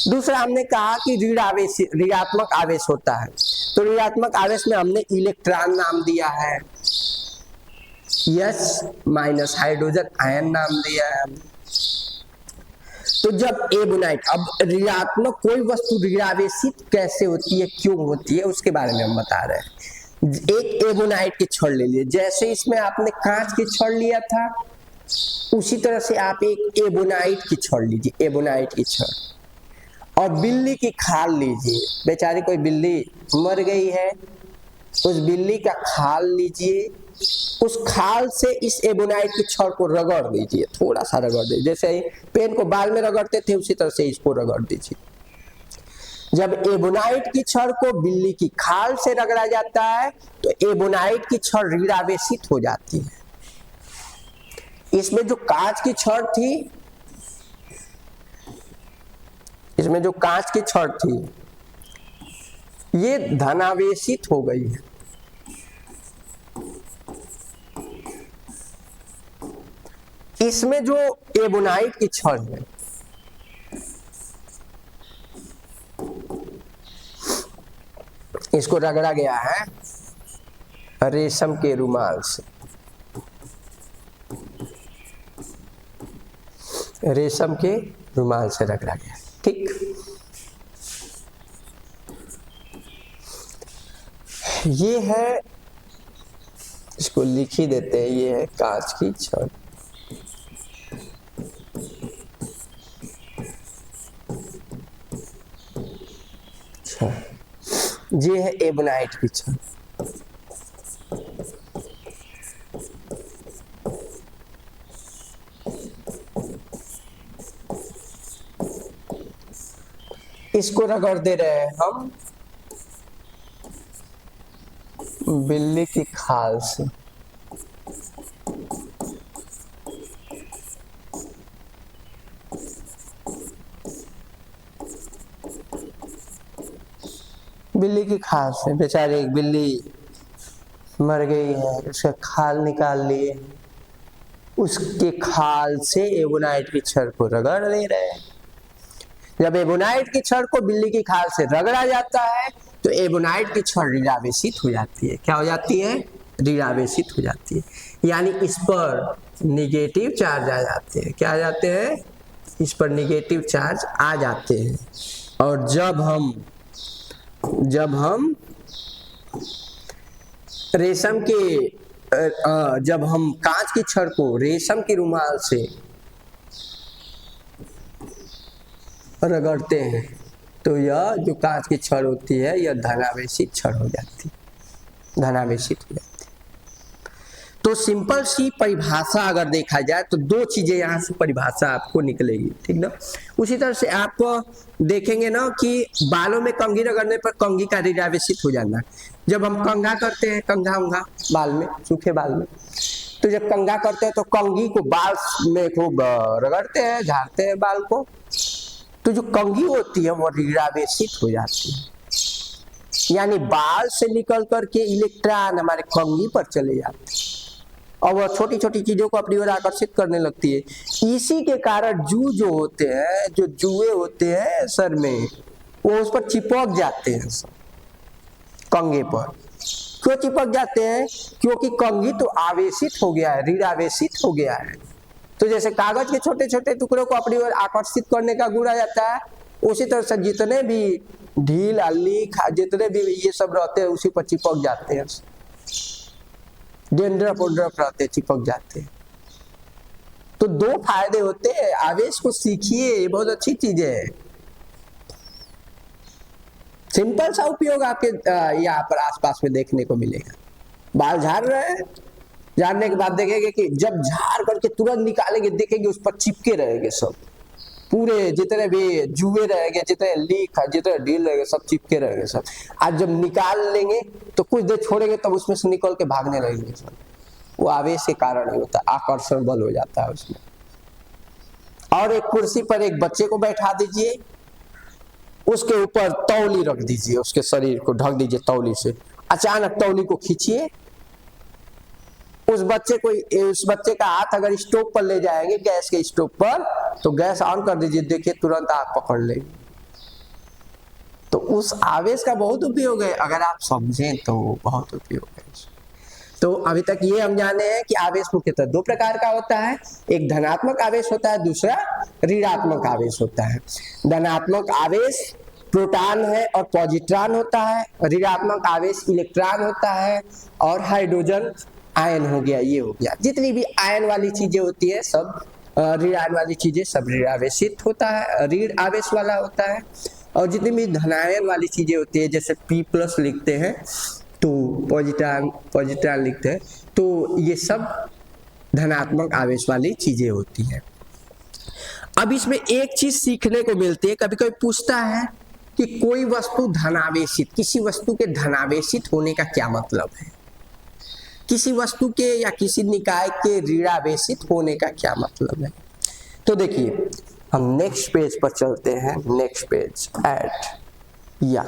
दूसरा हमने कहा कि ऋणात्मक आवेश होता है, तो ऋणात्मक आवेश में हमने इलेक्ट्रॉन नाम दिया है, H- हाइड्रोजन आयन नाम दिया है। तो जब एबोनाइट, अब ऋणात्मक कोई वस्तु ऋणावेशित कैसे होती है, क्यों होती है, उसके बारे में हम बता रहे हैं। एक एबोनाइट की छड़ ले लिए, जैसे इसमें आपने कांच की छड़ लिया था उसी तरह से आप एक एबोनाइट की छड़ लीजिए, एबोनाइट की छड़, और बिल्ली की खाल लीजिए, बेचारी कोई बिल्ली मर गई है, उस बिल्ली का खाल लीजिए, उस खाल से इस एबोनाइट की छड़ को रगड़ दीजिए, थोड़ा सा रगड़ दीजिए, जैसे पेन को बाल में रगड़ते थे उसी तरह से इसको रगड़ दीजिए। जब एबोनाइट की छड़ को बिल्ली की खाल से रगड़ा जाता है तो एबोनाइट की छड़ ऋणावेशित हो जाती है। इसमें जो कांच की छड़ थी, इसमें जो कांच की छड़ थी ये धनावेशित हो गई है, इसमें जो एबोनाइट की छड़ है, इसको रगड़ा गया है रेशम के रुमाल से, रेशम के रुमाल से रगड़ा गया। ठीक, ये है, इसको लिख ही देते हैं, ये है कांच की छड़। अच्छा, ये है एबोनाइट की छड़। इसको रगड़ दे रहे हैं हम बिल्ली की खाल से। बिल्ली की खाल से, बेचारे एक बिल्ली मर गई है, उसका खाल निकाल लिए, उसके खाल से एबोनाइट की छड़ को रगड़ ले रहे हैं। जब एबोनाइट की छड़ को बिल्ली की खाल से रगड़ा जाता है तो एबोनाइट की छड़ ऋणावेशित हो जाती है। क्या हो जाती है? ऋणावेशित हो जाती है, यानी इस पर निगेटिव चार्ज आ जाते हैं। क्या आ जाते हैं? इस पर निगेटिव चार्ज आ जाते हैं। और जब रेशम के जब हम कांच की छड़ को रेशम के रुमाल से रगड़ते हैं तो यह जो कांच की छड़ होती है यह धनावेशित छड़ हो जाती है, धनावेशित हो जाती है। तो सिंपल सी परिभाषा अगर देखा जाए तो दो चीजें यहाँ से परिभाषा आपको निकलेगी, ठीक ना। उसी तरह से आप देखेंगे ना कि बालों में कंघी रगड़ने पर कंघी का ऋणावेशित हो जाना। जब हम कंघा करते हैं, कंघा उंघा बाल में, सूखे बाल में, तो जब कंघा करते हैं तो कंघी को बाल में खूब रगड़ते हैं, झाड़ते हैं बाल को, तो जो कंघी होती है वो ऋणावेशित हो जाती है, यानी बाल से निकल करके इलेक्ट्रॉन हमारे कंघी पर चले जाते हैं और वह छोटी छोटी चीजों को अपनी ओर आकर्षित करने लगती है। इसी के कारण जो होते हैं, जो जुए होते हैं सर में, वो उस पर चिपक जाते हैं कंघे पर। क्यों चिपक जाते हैं? क्योंकि कंघी तो आवेशित हो गया है, ऋणावेशित हो गया है। तो जैसे कागज के छोटे छोटे टुकड़ों को अपनी ओर आकर्षित करने का गुण आ जाता है, उसी तरह से जितने भी ढील अल्ली जितने भी ये सब रहते हैं उसी पर चिपक जाते हैं, डेंड्रफ ओंड्रफ रहते, चिपक जाते हैं। तो दो फायदे होते हैं, आवेश को सीखिए, ये बहुत अच्छी चीज है। सिंपल सा उपयोग आपके यहाँ पर आसपास में देखने को मिलेगा। बाल झाड़ रहे हैं, झाड़ने के बाद देखेंगे कि जब झाड़ करके तुरंत निकालेंगे, देखेंगे उस पर चिपके रहेंगे सब, पूरे जितने भी जुए रहेंगे, जितने लीक है, जितने ढील रहेंगे, सब चिपके रहेंगे सब। आज जब निकाल लेंगे तो कुछ देर छोड़ेंगे तब उसमें से निकल के भागने लगेंगे सब। वो आवेश के कारण ही होता है, आकर्षण बल हो जाता है उसमें। और एक कुर्सी पर एक बच्चे को बैठा दीजिए, उसके ऊपर तौली रख दीजिए, उसके शरीर को ढक दीजिए तौली से, अचानक तौली को खींचिए, उस बच्चे का हाथ अगर स्टोव पर ले जाएंगे, गैस के स्टोव पर, तो गैस ऑन कर दीजिए, देखिए तुरंत आग पकड़ लेगी। तो उस आवेश का बहुत उपयोग है, अगर आप समझें तो बहुत उपयोग है। तो अभी तक ये हम जाने हैं कि आवेश मुख्यतः दो प्रकार का होता है, एक धनात्मक आवेश होता है, दूसरा ऋणात्मक आवेश होता है। धनात्मक आवेश प्रोटॉन है और पॉजिट्रॉन होता है, ऋणात्मक आवेश इलेक्ट्रॉन होता है और हाइड्रोजन आयन हो गया, ये हो गया। जितनी भी आयन वाली चीजें होती है सब, ऋण आयन वाली चीजें सब ऋणावेशित होता है, ऋण आवेश वाला होता है। और जितनी भी धनायन वाली चीजें होती है, जैसे P+ लिखते हैं तो पॉजिट्रॉन लिखते हैं, तो ये सब धनात्मक आवेश वाली चीजें होती है। अब इसमें एक चीज सीखने को मिलती है, कभी कभी पूछता है कि कोई वस्तु धनावेशित, किसी वस्तु के धनावेशित होने का क्या मतलब है, किसी वस्तु के या किसी निकाय के ऋणावेशित होने का क्या मतलब है। तो देखिए हम नेक्स्ट पेज पर चलते हैं, नेक्स्ट पेज एट, या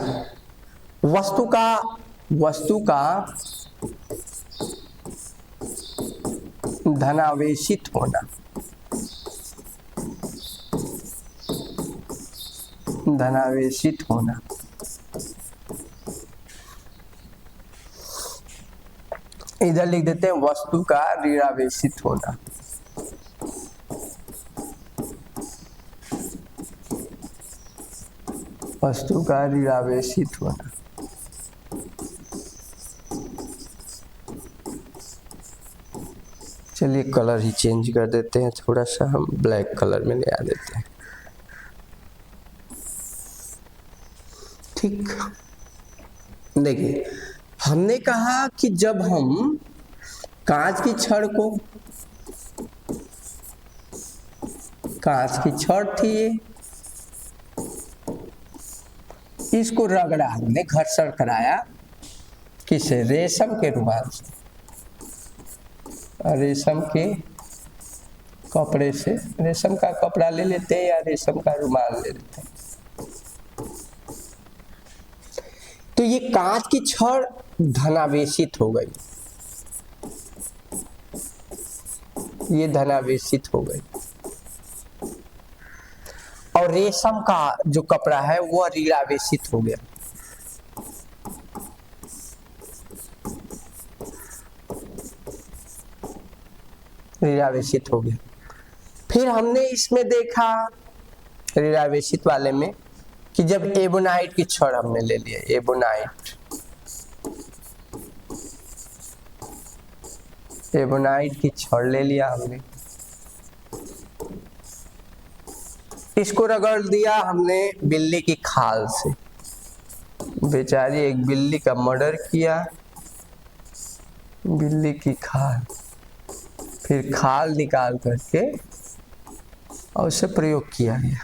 वस्तु का धनावेशित होना। धनावेशित होना। इधर लिख देते हैं वस्तु का ऋणावेशित होना। वस्तु का ऋणावेशित होना। चलिए कलर ही चेंज कर देते हैं, थोड़ा सा हम ब्लैक कलर में ले आ देते हैं। ठीक, देखिए हमने कहा कि जब हम कांच की छड़ को, कांच की छड़ थी ये, इसको रगड़ा, हमने घर्षण कराया किसे, रेशम के रुमाल से, रेशम के कपड़े से, रेशम का कपड़ा ले लेते हैं या रेशम का रुमाल ले लेते हैं। तो ये कांच की छड़ धनावेशित हो गई, ये धनावेशित हो गई, और रेशम का जो कपड़ा है वो ऋणावेशित हो गया। ऋणावेशित हो गया। फिर हमने इसमें देखा ऋणावेशित वाले में कि जब एबोनाइट की छड़ हमने ले लिया, एबोनाइट, एबोनाइट की छड़ ले लिया हमने, इसको रगड़ दिया हमने बिल्ली की खाल से, बेचारी एक बिल्ली का मर्डर किया, बिल्ली की खाल, फिर खाल निकाल करके और उसे प्रयोग किया गया।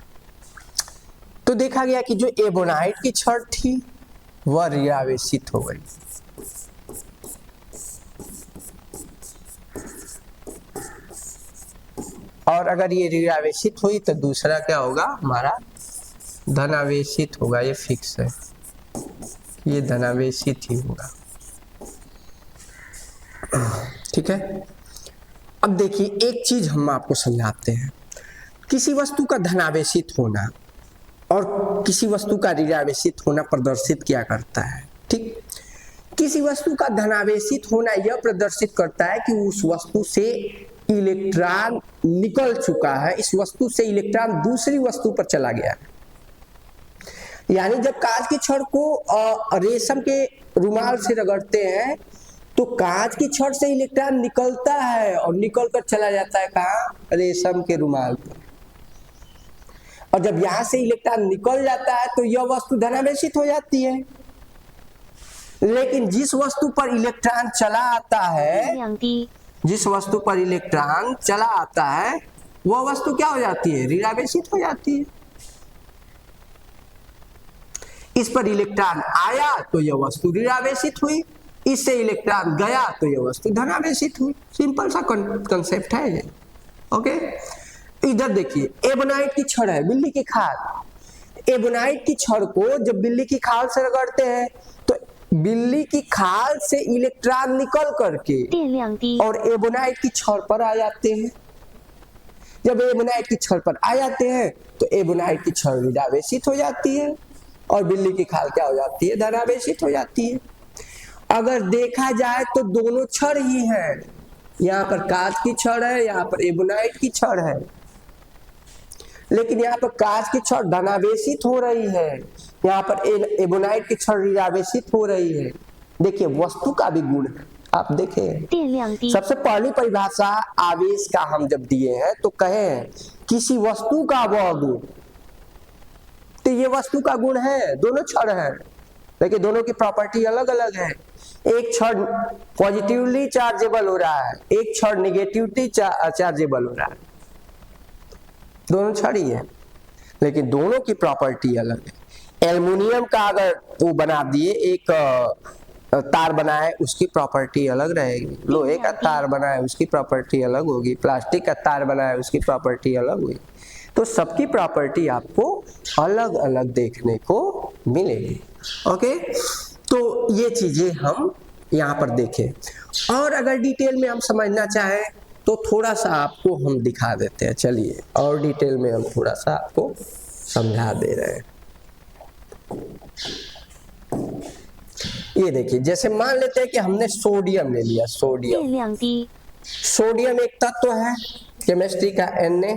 तो देखा गया कि जो एबोनाइट की छड़ थी वह ऋणावेशित हो गई, और अगर ये ऋणावेशित हुई तो दूसरा क्या होगा, हमारा धनावेशित होगा। ये फिक्स है, ये धनावेशित ही होगा। ठीक है, अब देखिए एक चीज हम आपको समझाते हैं, किसी वस्तु का धनावेशित होना और किसी वस्तु का ऋणावेशित होना प्रदर्शित क्या करता है। ठीक, किसी वस्तु का धनावेशित होना यह प्रदर्शित करता है कि उस वस्तु से इलेक्ट्रॉन निकल चुका है, इस वस्तु से इलेक्ट्रॉन दूसरी वस्तु पर चला गया। यानी जब कांच की छड़ को रेशम के रुमाल से रगड़ते हैं तो कांच की छड़ से इलेक्ट्रॉन निकलता है और निकल कर चला जाता है कहाँ, रेशम के रुमाल पर। और जब यहां से इलेक्ट्रॉन निकल जाता है तो यह वस्तु धनावेशित हो जाती है। लेकिन जिस वस्तु पर इलेक्ट्रॉन चला आता है, जिस वस्तु पर इलेक्ट्रॉन चला आता है वह वस्तु क्या हो जाती है, ऋणावेशित हो जाती है। इस पर इलेक्ट्रॉन आया तो यह वस्तु ऋणावेशित हुई, इससे इलेक्ट्रॉन गया तो यह वस्तु धनावेशित हुई। सिंपल सा कंसेप्ट है ये। ओके, इधर देखिए एबोनाइट की छड़ है, बिल्ली की खाल। एबोनाइट की छड़ को जब बिल्ली की खाल से रगड़ते हैं तो बिल्ली की खाल से इलेक्ट्रॉन निकल करके और एबोनाइट की छड़ पर आ जाते हैं। जब एबोनाइट की छड़ पर आ जाते हैं तो एबोनाइट की छड़ ऋणावेशित हो जाती है और बिल्ली की खाल क्या हो जाती है, धनावेशित हो जाती है। अगर देखा जाए तो दोनों छड़ ही हैं, यहाँ पर कांच की छड़ है, यहाँ पर एबोनाइट की छड़ है, लेकिन यहाँ पर कांच की छड़ धनावेशित हो रही है, यहाँ पर एबोनाइट की छड़ ऋणावेशित हो रही है। देखिए वस्तु का भी गुण है, आप देखें। सबसे पहली परिभाषा आवेश का हम जब दिए हैं तो कहे हैं किसी वस्तु का वह गुण, तो ये वस्तु का गुण है, दोनों छड़ है लेकिन दोनों की प्रॉपर्टी अलग अलग है। एक छड़ पॉजिटिवली चार्जेबल हो रहा है, एक छड़ निगेटिवली चार्जेबल हो रहा है, दोनों छड़ ही है लेकिन दोनों की प्रॉपर्टी अलग है। एल्युमिनियम का अगर वो बना दिए, एक तार बनाए उसकी प्रॉपर्टी अलग रहेगी, लोहे का तार बनाए उसकी प्रॉपर्टी अलग होगी, प्लास्टिक का तार बनाए उसकी प्रॉपर्टी अलग होगी। तो सबकी प्रॉपर्टी आपको अलग अलग देखने को मिलेगी। ओके, तो ये चीजें हम यहाँ पर देखें। और अगर डिटेल में हम समझना चाहें तो थोड़ा सा आपको हम दिखा देते हैं। चलिए और डिटेल में हम थोड़ा सा आपको समझा दे रहे हैं। ये देखिए, जैसे मान लेते हैं कि हमने सोडियम ले लिया। सोडियम सोडियम एक तत्व है केमिस्ट्री का Na।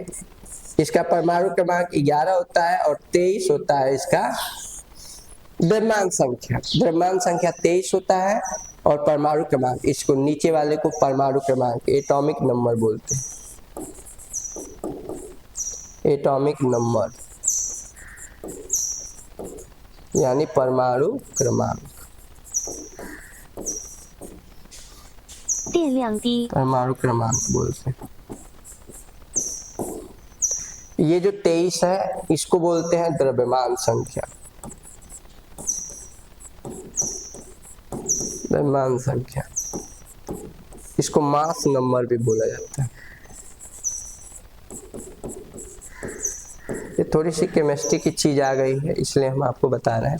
इसका परमाणु क्रमांक 11 होता है और 23 होता है इसका द्रव्यमान संख्या। द्रव्यमान संख्या 23 होता है और परमाणु क्रमांक, इसको नीचे वाले को परमाणु क्रमांक, एटॉमिक नंबर बोलते हैं। एटॉमिक नंबर यानी परमाणु क्रमांक। परमाणु क्रमांक बोलते हैं। ये जो 23 है इसको बोलते हैं द्रव्यमान संख्या। द्रव्यमान संख्या, इसको मास नंबर भी बोला जाता है। ये थोड़ी सी केमिस्ट्री की चीज आ गई है इसलिए हम आपको बता रहे हैं।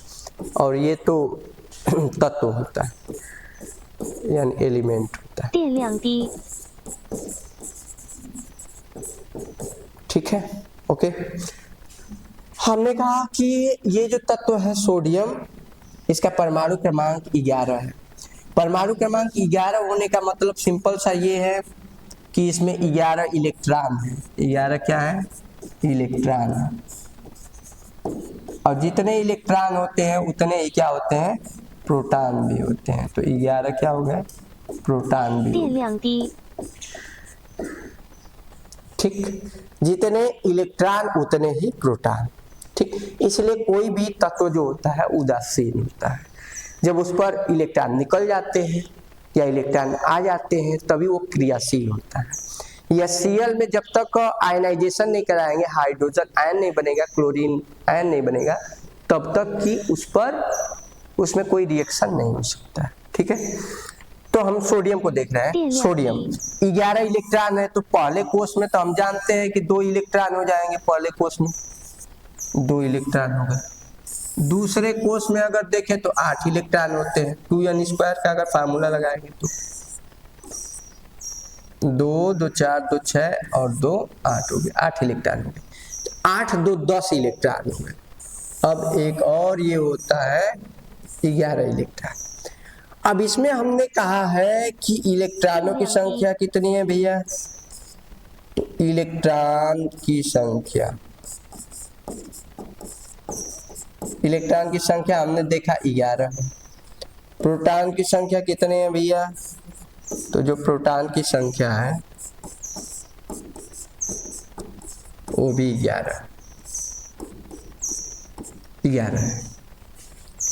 और ये तो तत्व होता है यानी एलिमेंट होता है। ठीक है, ओके। हमने कहा कि ये जो तत्व है सोडियम, इसका परमाणु क्रमांक 11 है। परमाणु क्रमांक 11 होने का मतलब सिंपल सा ये है कि इसमें 11 इलेक्ट्रॉन है। 11 क्या है? इलेक्ट्रॉन है। और जितने इलेक्ट्रॉन होते हैं उतने ही क्या होते हैं? प्रोटॉन भी होते हैं। तो 11 क्या हो गया? प्रोटॉन भी। ठीक, जितने इलेक्ट्रॉन उतने ही प्रोटॉन। ठीक, इसलिए कोई भी तत्व जो होता है उदासीन होता है। जब उस पर इलेक्ट्रॉन निकल जाते हैं या इलेक्ट्रॉन आ जाते हैं तभी वो क्रियाशील होता है। या Cl में जब तक आयनाइजेशन नहीं कराएंगे, हाइड्रोजन आयन नहीं बनेगा, क्लोरीन आयन नहीं बनेगा, तब तक कि उसमें कोई रिएक्शन नहीं हो सकता है। ठीक है, तो हम सोडियम को देख रहे हैं। सोडियम 11 इलेक्ट्रॉन है, तो पहले कोष में तो हम जानते हैं कि 2 इलेक्ट्रॉन हो जाएंगे। पहले कोष में 2 इलेक्ट्रॉन हो गए। दूसरे कोष में अगर देखें तो 8 इलेक्ट्रॉन होते हैं। 2n² का अगर फार्मूला लगाएंगे तो 2 2 4 2 6 और 2 8 हो गए। 8 इलेक्ट्रॉन हो गए। 8 2 10 इलेक्ट्रॉन हो गए। अब एक और ये होता है 11 इलेक्ट्रॉन। अब इसमें हमने कहा है कि इलेक्ट्रॉनों की संख्या कितनी है भैया? तो इलेक्ट्रॉन की संख्या, इलेक्ट्रॉन की संख्या हमने देखा 11 है। प्रोटॉन की संख्या कितने हैं भैया? तो जो प्रोटॉन की संख्या है वो भी 11 है,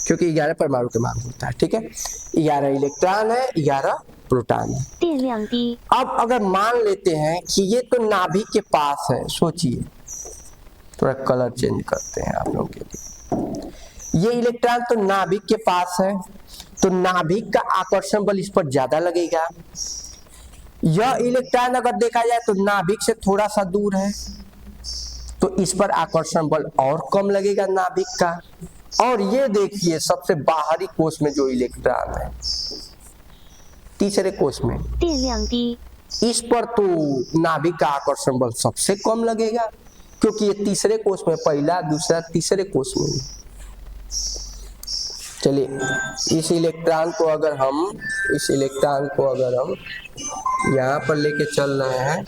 क्योंकि 11 परमाणु क्रमांक होता है। ठीक है, 11 इलेक्ट्रॉन है, 11 प्रोटॉन है। अब अगर मान लेते हैं कि ये तो नाभिक के पास है, सोचिए, थोड़ा कलर चेंज करते हैं आप लोगों के लिए। ये इलेक्ट्रॉन तो नाभिक के पास है, तो नाभिक का आकर्षण बल इस पर ज्यादा लगेगा। यह इलेक्ट्रॉन अगर देखा जाए तो नाभिक से थोड़ा सा दूर है, तो इस पर आकर्षण बल और कम लगेगा नाभिक का। और ये देखिए सबसे बाहरी कोष में जो इलेक्ट्रॉन है, तीसरे कोष में, इस पर तो नाभिक का आकर्षण बल सबसे कम लगेगा, क्योंकि ये तीसरे कोष में, पहला दूसरा तीसरे कोष में। चलिए इस इलेक्ट्रॉन को अगर हम यहाँ पर लेके चल रहे हैं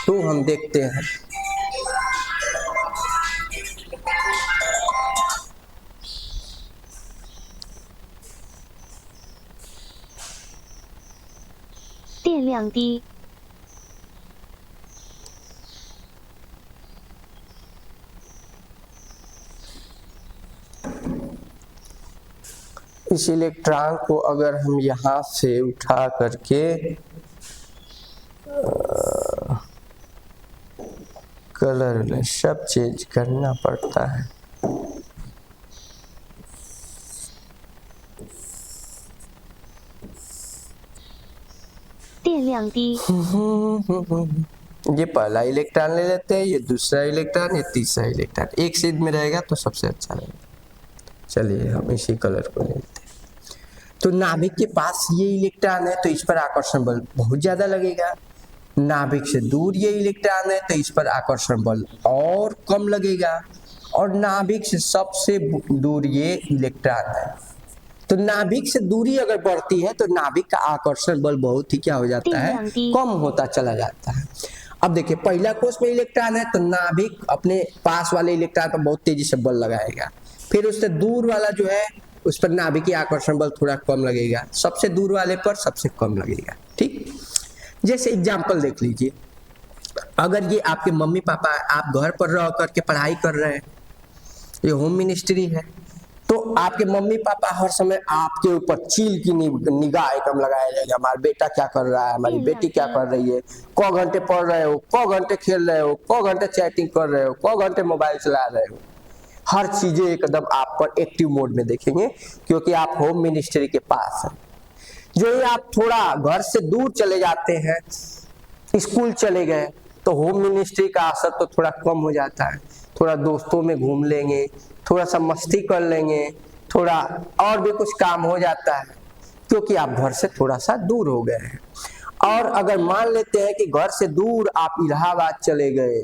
तो हम देखते हैं इस इलेक्ट्रॉन को अगर हम यहाँ से उठा करके कलर में सब चेंज करना पड़ता है। ये पहला इलेक्ट्रॉन ले लेते हैं, ये दूसरा इलेक्ट्रॉन, ये तीसरा इलेक्ट्रॉन। एक सीध में रहेगा तो सबसे अच्छा रहेगा। चलिए हम इसी कलर को लेते हैं। तो नाभिक के पास ये इलेक्ट्रॉन है तो इस पर आकर्षण बल बहुत ज्यादा लगेगा। नाभिक से दूर ये इलेक्ट्रॉन है तो इस पर आकर्षण बल और कम लगेगा। और नाभिक से सबसे दूर ये इलेक्ट्रॉन है। तो नाभिक से दूरी अगर बढ़ती है तो नाभिक का आकर्षण बल बहुत ही क्या हो जाता है, कम होता चला जाता है। अब देखिए पहला कोष में इलेक्ट्रॉन है तो नाभिक अपने पास वाले इलेक्ट्रॉन पर बहुत तेजी से बल लगाएगा, फिर उससे दूर वाला जो है उस पर नाभिकीय आकर्षण बल थोड़ा कम लगेगा, सबसे दूर वाले पर सबसे कम लगेगा। ठीक, जैसे एग्जाम्पल देख लीजिए, अगर ये आपके मम्मी पापा आप घर पर रह करके पढ़ाई कर रहे हैं, ये होम मिनिस्ट्री है, तो आपके मम्मी पापा हर समय आपके ऊपर चील की निगाह एकदम लगाए रहेंगे, हमारा बेटा क्या कर रहा है, हमारी बेटी क्या कर रही है, क घंटे पढ़ रहे हो, क घंटे खेल रहे हो, क घंटे चैटिंग कर रहे हो, क घंटे मोबाइल चला रहे हो, हर चीजें एकदम आप पर एक्टिव मोड में देखेंगे, क्योंकि आप होम मिनिस्ट्री के पास हैं। जो ही आप थोड़ा घर से दूर चले जाते हैं, स्कूल चले गए, तो होम मिनिस्ट्री का असर तो थोड़ा कम हो जाता है, थोड़ा दोस्तों में घूम लेंगे, थोड़ा सा मस्ती कर लेंगे, थोड़ा और भी कुछ काम हो जाता है, क्योंकि आप घर से थोड़ा सा दूर हो गए हैं। और अगर मान लेते हैं कि घर से दूर आप इलाहाबाद चले गए,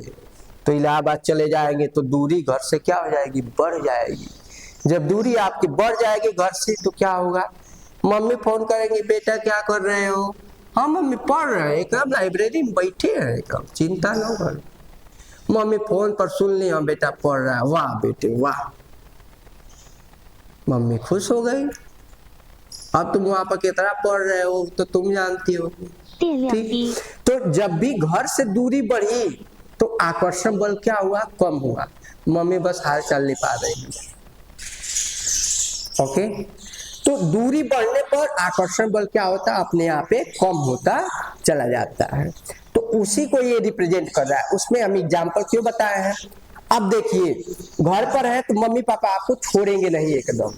तो इलाहाबाद चले जाएंगे तो दूरी घर से क्या हो जाएगी, बढ़ जाएगी। जब दूरी आपकी बढ़ जाएगी घर से तो क्या होगा, मम्मी फोन करेंगे, बेटा क्या कर रहे हो, हाँ मम्मी पढ़ रहे हैं, एकदम लाइब्रेरी में बैठे हैं, एकदम चिंता न कर। मम्मी फोन पर सुन ली, हाँ बेटा पढ़ रहा है, वाह बेटे वाह, मम्मी खुश हो गई। अब तुम वहां पर कितना पढ़ रहे हो तो तुम जानती हो। ठीक, तो जब भी घर से दूरी बढ़ी तो आकर्षण बल क्या हुआ, कम हुआ, मम्मी बस हाल चाल नहीं पा रही है। ओके, तो दूरी बढ़ने पर आकर्षण बल क्या होता है, अपने आप कम होता चला जाता है। तो उसी को ये रिप्रेजेंट कर रहा है, उसमें हम एग्जाम्पल क्यों बताए हैं। अब देखिए घर पर है तो मम्मी पापा आपको छोड़ेंगे नहीं, एकदम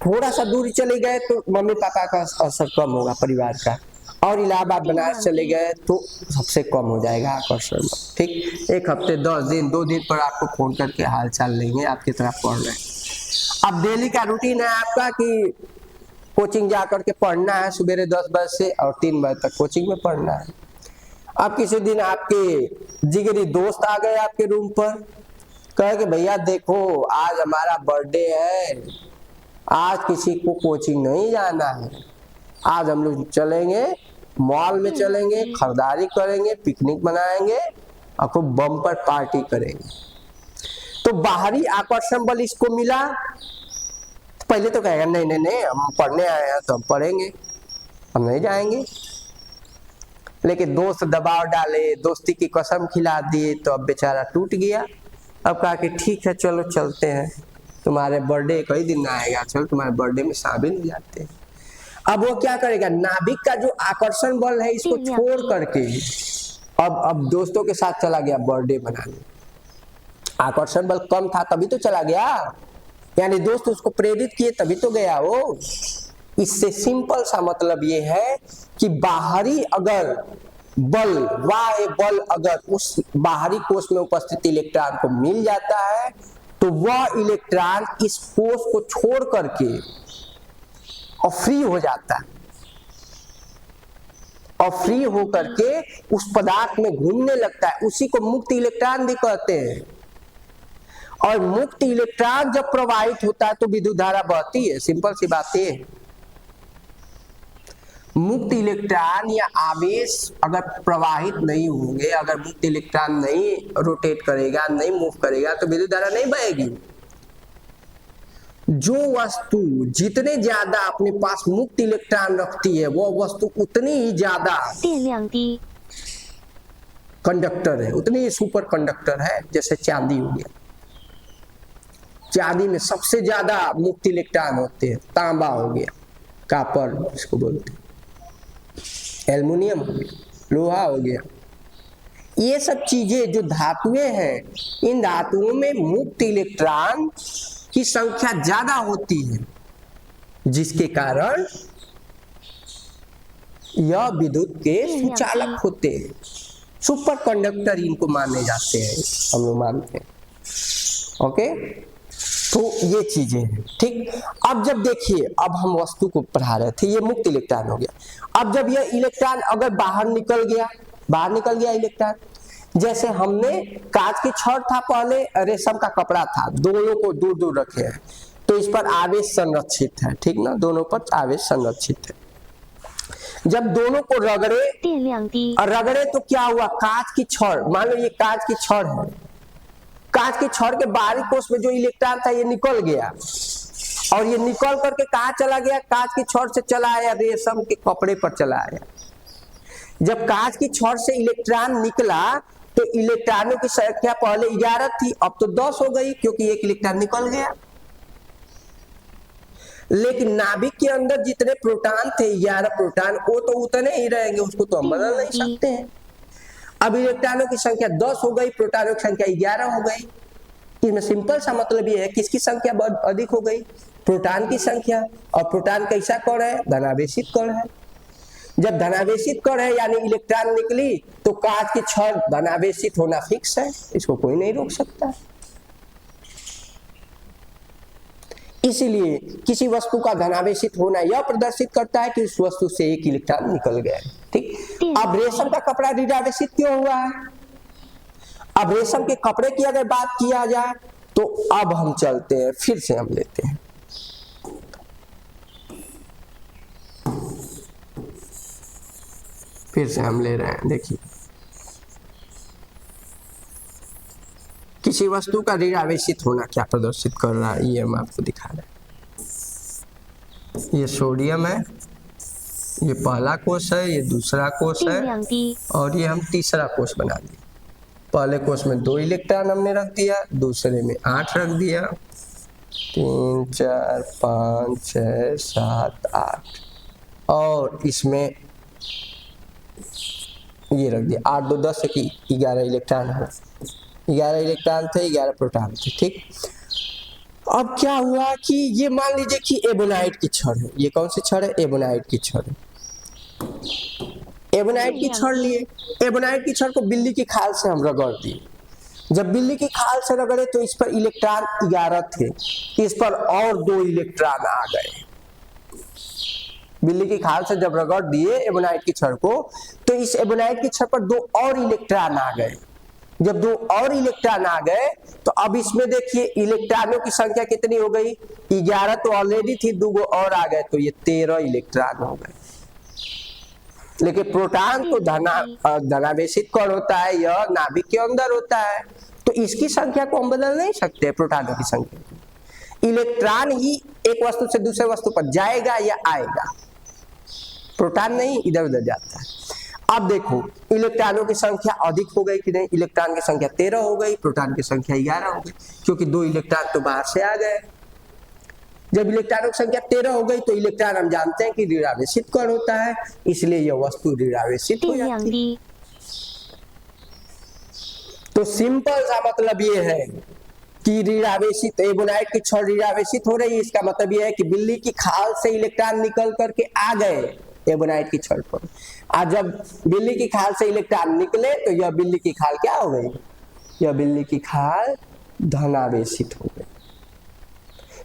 थोड़ा सा दूरी चले गए तो मम्मी पापा का असर कम होगा परिवार का, और इलाहाबाद बनारस चले गए तो सबसे कम हो जाएगा आकर्षण। ठीक, एक हफ्ते 10 दिन 2 दिन पर आपको फोन करके हाल चाल लेंगे, आप कितना पढ़ रहे हैं। अब डेली का रूटीन है आपका कि कोचिंग जाकर के पढ़ना है, सुबह 10 बजे से और 3 बजे तक कोचिंग में पढ़ना है। अब किसी दिन आपके जिगरी दोस्त आ गए आपके रूम पर, कहे कि भैया देखो आज हमारा बर्थडे है, आज किसी को कोचिंग नहीं जाना है, आज हम लोग चलेंगे मॉल में, चलेंगे खरीदारी करेंगे, पिकनिक मनाएंगे और खूब बम्पर पार्टी करेंगे। तो बाहरी आकर्षण बल इसको मिला, पहले तो कहेगा नहीं नहीं नहीं हम पढ़ने आए हैं तो हम पढ़ेंगे, हम नहीं जाएंगे। लेकिन दोस्त दबाव डाले, दोस्ती की कसम खिला दिए, तो अब बेचारा टूट गया। अब कहा कि ठीक है चलो चलते हैं, तुम्हारे बर्थडे कई दिन आएगा, चलो तुम्हारे बर्थडे में शामिल हो जाते हैं। अब वो क्या करेगा, नाभिक का जो आकर्षण बल है इसको छोड़ करके अब दोस्तों के साथ चला गया बर्थडे मनाने। आकर्षण बल कम था तभी तो चला गया, यानी दोस्त उसको प्रेरित किए तभी तो गया वो। इससे सिंपल सा मतलब ये है कि बाहरी अगर बल, बाह्य बल अगर उस बाहरी कोष में उपस्थित इलेक्ट्रॉन को मिल जाता है तो वह इलेक्ट्रॉन इस कोष को छोड़ करके और फ्री हो जाता है, और फ्री होकर के उस पदार्थ में घूमने लगता है। उसी को मुक्त इलेक्ट्रॉन भी कहते हैं। और मुक्त इलेक्ट्रॉन जब प्रवाहित होता है तो विद्युत धारा बहती है, सिंपल सी बात है। मुक्त इलेक्ट्रॉन या आवेश अगर प्रवाहित नहीं होंगे, अगर मुक्त इलेक्ट्रॉन नहीं रोटेट करेगा, नहीं मूव करेगा, तो विद्युत धारा नहीं बहेगी। जो वस्तु जितने ज्यादा अपने पास मुक्त इलेक्ट्रॉन रखती है वो वस्तु उतनी ही ज्यादा कंडक्टर है, उतनी ही सुपर कंडक्टर है। जैसे चांदी हो गया, चांदी में सबसे ज्यादा मुक्त इलेक्ट्रॉन होते हैं। तांबा हो गया, कापर इसको बोलते हैं, एल्युमिनियम हो गया, लोहा हो गया, ये सब चीजें जो धातुएं हैं, इन धातुओं में मुक्त इलेक्ट्रॉन की संख्या ज्यादा होती है, जिसके कारण यह विद्युत के सुचालक होते हैं। सुपर कंडक्टर इनको माने जाते हैं, हम लोग मानते हैं। ओके, तो ये चीजें हैं। ठीक, अब जब देखिए, अब हम वस्तु को पढ़ा रहे थे, ये मुक्त इलेक्ट्रॉन हो गया। अब जब यह इलेक्ट्रॉन अगर बाहर निकल गया इलेक्ट्रॉन, जैसे हमने कांच की छड़ था, पहले रेशम का कपड़ा था, दोनों को दूर दूर रखे हैं, तो इस पर आवेश संरक्षित है, ठीक ना, दोनों पर आवेश संरक्षित है। जब दोनों को रगड़े तो क्या हुआ, कांच की छड़, मान लो ये कांच की छड़ है, कांच की छड़ के बाहरी कोष में जो इलेक्ट्रॉन था ये निकल गया, और ये निकल करके कहाँ चला गया, कांच की छड़ से चला आया रेशम के कपड़े पर चला आया। जब कांच की छड़ से इलेक्ट्रॉन निकला तो इलेक्ट्रॉनों की संख्या पहले 11 थी, अब तो 10 हो गई, क्योंकि एक इलेक्ट्रॉन निकल गया। लेकिन नाभिक के अंदर जितने प्रोटॉन थे, 11 प्रोटॉन, वो तो उतने ही रहेंगे, उसको तो हम बदल नहीं सकते हैं। अब इलेक्ट्रॉनों की संख्या 10 हो गई, प्रोटॉनों की संख्या 11 हो गई। इसमें सिंपल सा मतलब ये है, किसकी संख्या बहुत अधिक हो गई, प्रोटॉन की संख्या। और प्रोटॉन कैसा कण है, धनावेशित कण है। जब धनावेशित कण है यानी इलेक्ट्रॉन निकली, तो कांच की छड़ धनावेशित होना फिक्स है, इसको कोई नहीं रोक सकता। इसीलिए किसी वस्तु का धनावेशित होना यह प्रदर्शित करता है कि उस वस्तु से एक इलेक्ट्रॉन निकल गया है, ठीक। अब रेशम का कपड़ा ऋणावेशित क्यों हुआ है? अब रेशम के कपड़े की अगर बात किया जाए तो अब हम चलते हैं, फिर से हम लेते हैं। फिर से हम ले रहे हैं, देखिए किसी वस्तु का ऋणावेशित होना क्या प्रदर्शित कर रहा है, ये हम आपको दिखा रहे हैं। ये सोडियम है, ये पहला कोष है, ये दूसरा कोष है, और ये हम तीसरा कोष बना दिए। पहले कोष में 2 इलेक्ट्रॉन हमने रख दिया, दूसरे में 8 रख दिया, 3 4 5 6 7 8, और इसमें ये रख दिया 8 2 10 की 11 इलेक्ट्रॉन है, 11 इलेक्ट्रॉन थे, 11 प्रोटॉन थे, ठीक। अब क्या हुआ कि ये मान लीजिए कि एबोनाइट की छड़ है, ये कौन सी छड़ है, एबोनाइट की छड़ है। एबोनाइट की छड़ लिए, एबोनाइट की छड़ को बिल्ली की खाल से हम रगड़ दिए। जब बिल्ली की खाल से रगड़े तो इस पर इलेक्ट्रॉन 11 थे, इस पर और 2 इलेक्ट्रॉन आ गए। बिल्ली की खाल से जब रगड़ दिए एबोनाइट की छड़ को, तो इस एबोनाइट की छड़ पर 2 और इलेक्ट्रॉन आ गए। जब 2 और इलेक्ट्रॉन आ गए तो अब इसमें देखिए इलेक्ट्रॉनों की संख्या कितनी हो गई, 11 तो ऑलरेडी थी, 2 और आ गए, तो ये 13 इलेक्ट्रॉन हो गए। लेकिन प्रोटॉन तो धनावेशित कण होता है, यह नाभिक के अंदर होता है, तो इसकी संख्या को हम बदल नहीं सकते, प्रोटॉनों की संख्या। इलेक्ट्रॉन ही एक वस्तु से दूसरे वस्तु पर जाएगा या आएगा, प्रोटॉन नहीं इधर उधर जाता है। अब देखो इलेक्ट्रॉनों की संख्या अधिक हो गई कि नहीं, इलेक्ट्रॉन की संख्या 13 हो गई, प्रोटॉन की संख्या 11 हो गई, क्योंकि 2 इलेक्ट्रॉन तो बाहर से आ गए। जब इलेक्ट्रॉनों की संख्या 13 हो गई तो इलेक्ट्रॉन हम जानते हैं कि ऋणावेशित कण होता है, इसलिए यह वस्तु ऋणावेशित हो जाती है। तो सिंपल सा मतलब ये है कि ऋणावेशित, एबोनाइट की छड़ ऋणावेशित हो रही है, इसका मतलब ये है कि बिल्ली की खाल से इलेक्ट्रॉन निकल करके आ गए एबोनाइट की छड़ पर। आज जब बिल्ली की खाल से इलेक्ट्रॉन निकले तो यह बिल्ली की खाल क्या हो गई, यह बिल्ली की खाल धनावेशित हो गई।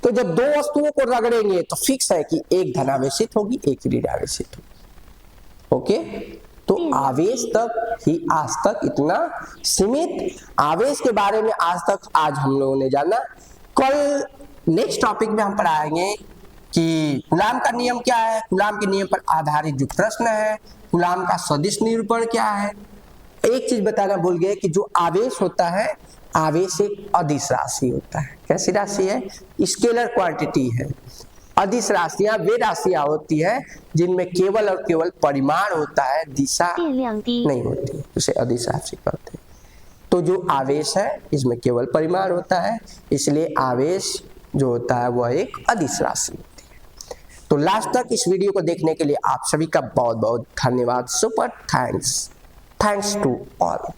तो जब 2 वस्तुओं को रगड़ेंगे तो फिक्स है कि एक धनावेशित होगी, एक ऋणावेशित होगी। ओके, तो आवेश तक ही आज तक इतना सीमित। आवेश के बारे में आज हम लोगों ने जाना। कल नेक्स्ट टॉपिक में हम पढ़ाएंगे कि कूलाम का नियम क्या है, कूलाम के नियम पर आधारित जो प्रश्न है, कूलाम का सदिश निरूपण क्या है। एक चीज बताना भूल गए कि जो आवेश होता है, आवेश एक अदिश राशि होता है। कैसी राशि है, स्केलर क्वांटिटी है। अदिश राशियां वे राशियां होती है जिनमें केवल और केवल परिमाण होता है, दिशा नहीं होती, उसे अदिश राशि कहते हैं। तो जो आवेश है इसमें केवल परिमाण होता है, इसलिए आवेश जो होता है वह एक अदिश राशि होती है। तो लास्ट तक इस वीडियो को देखने के लिए आप सभी का बहुत बहुत धन्यवाद। Super thanks to all.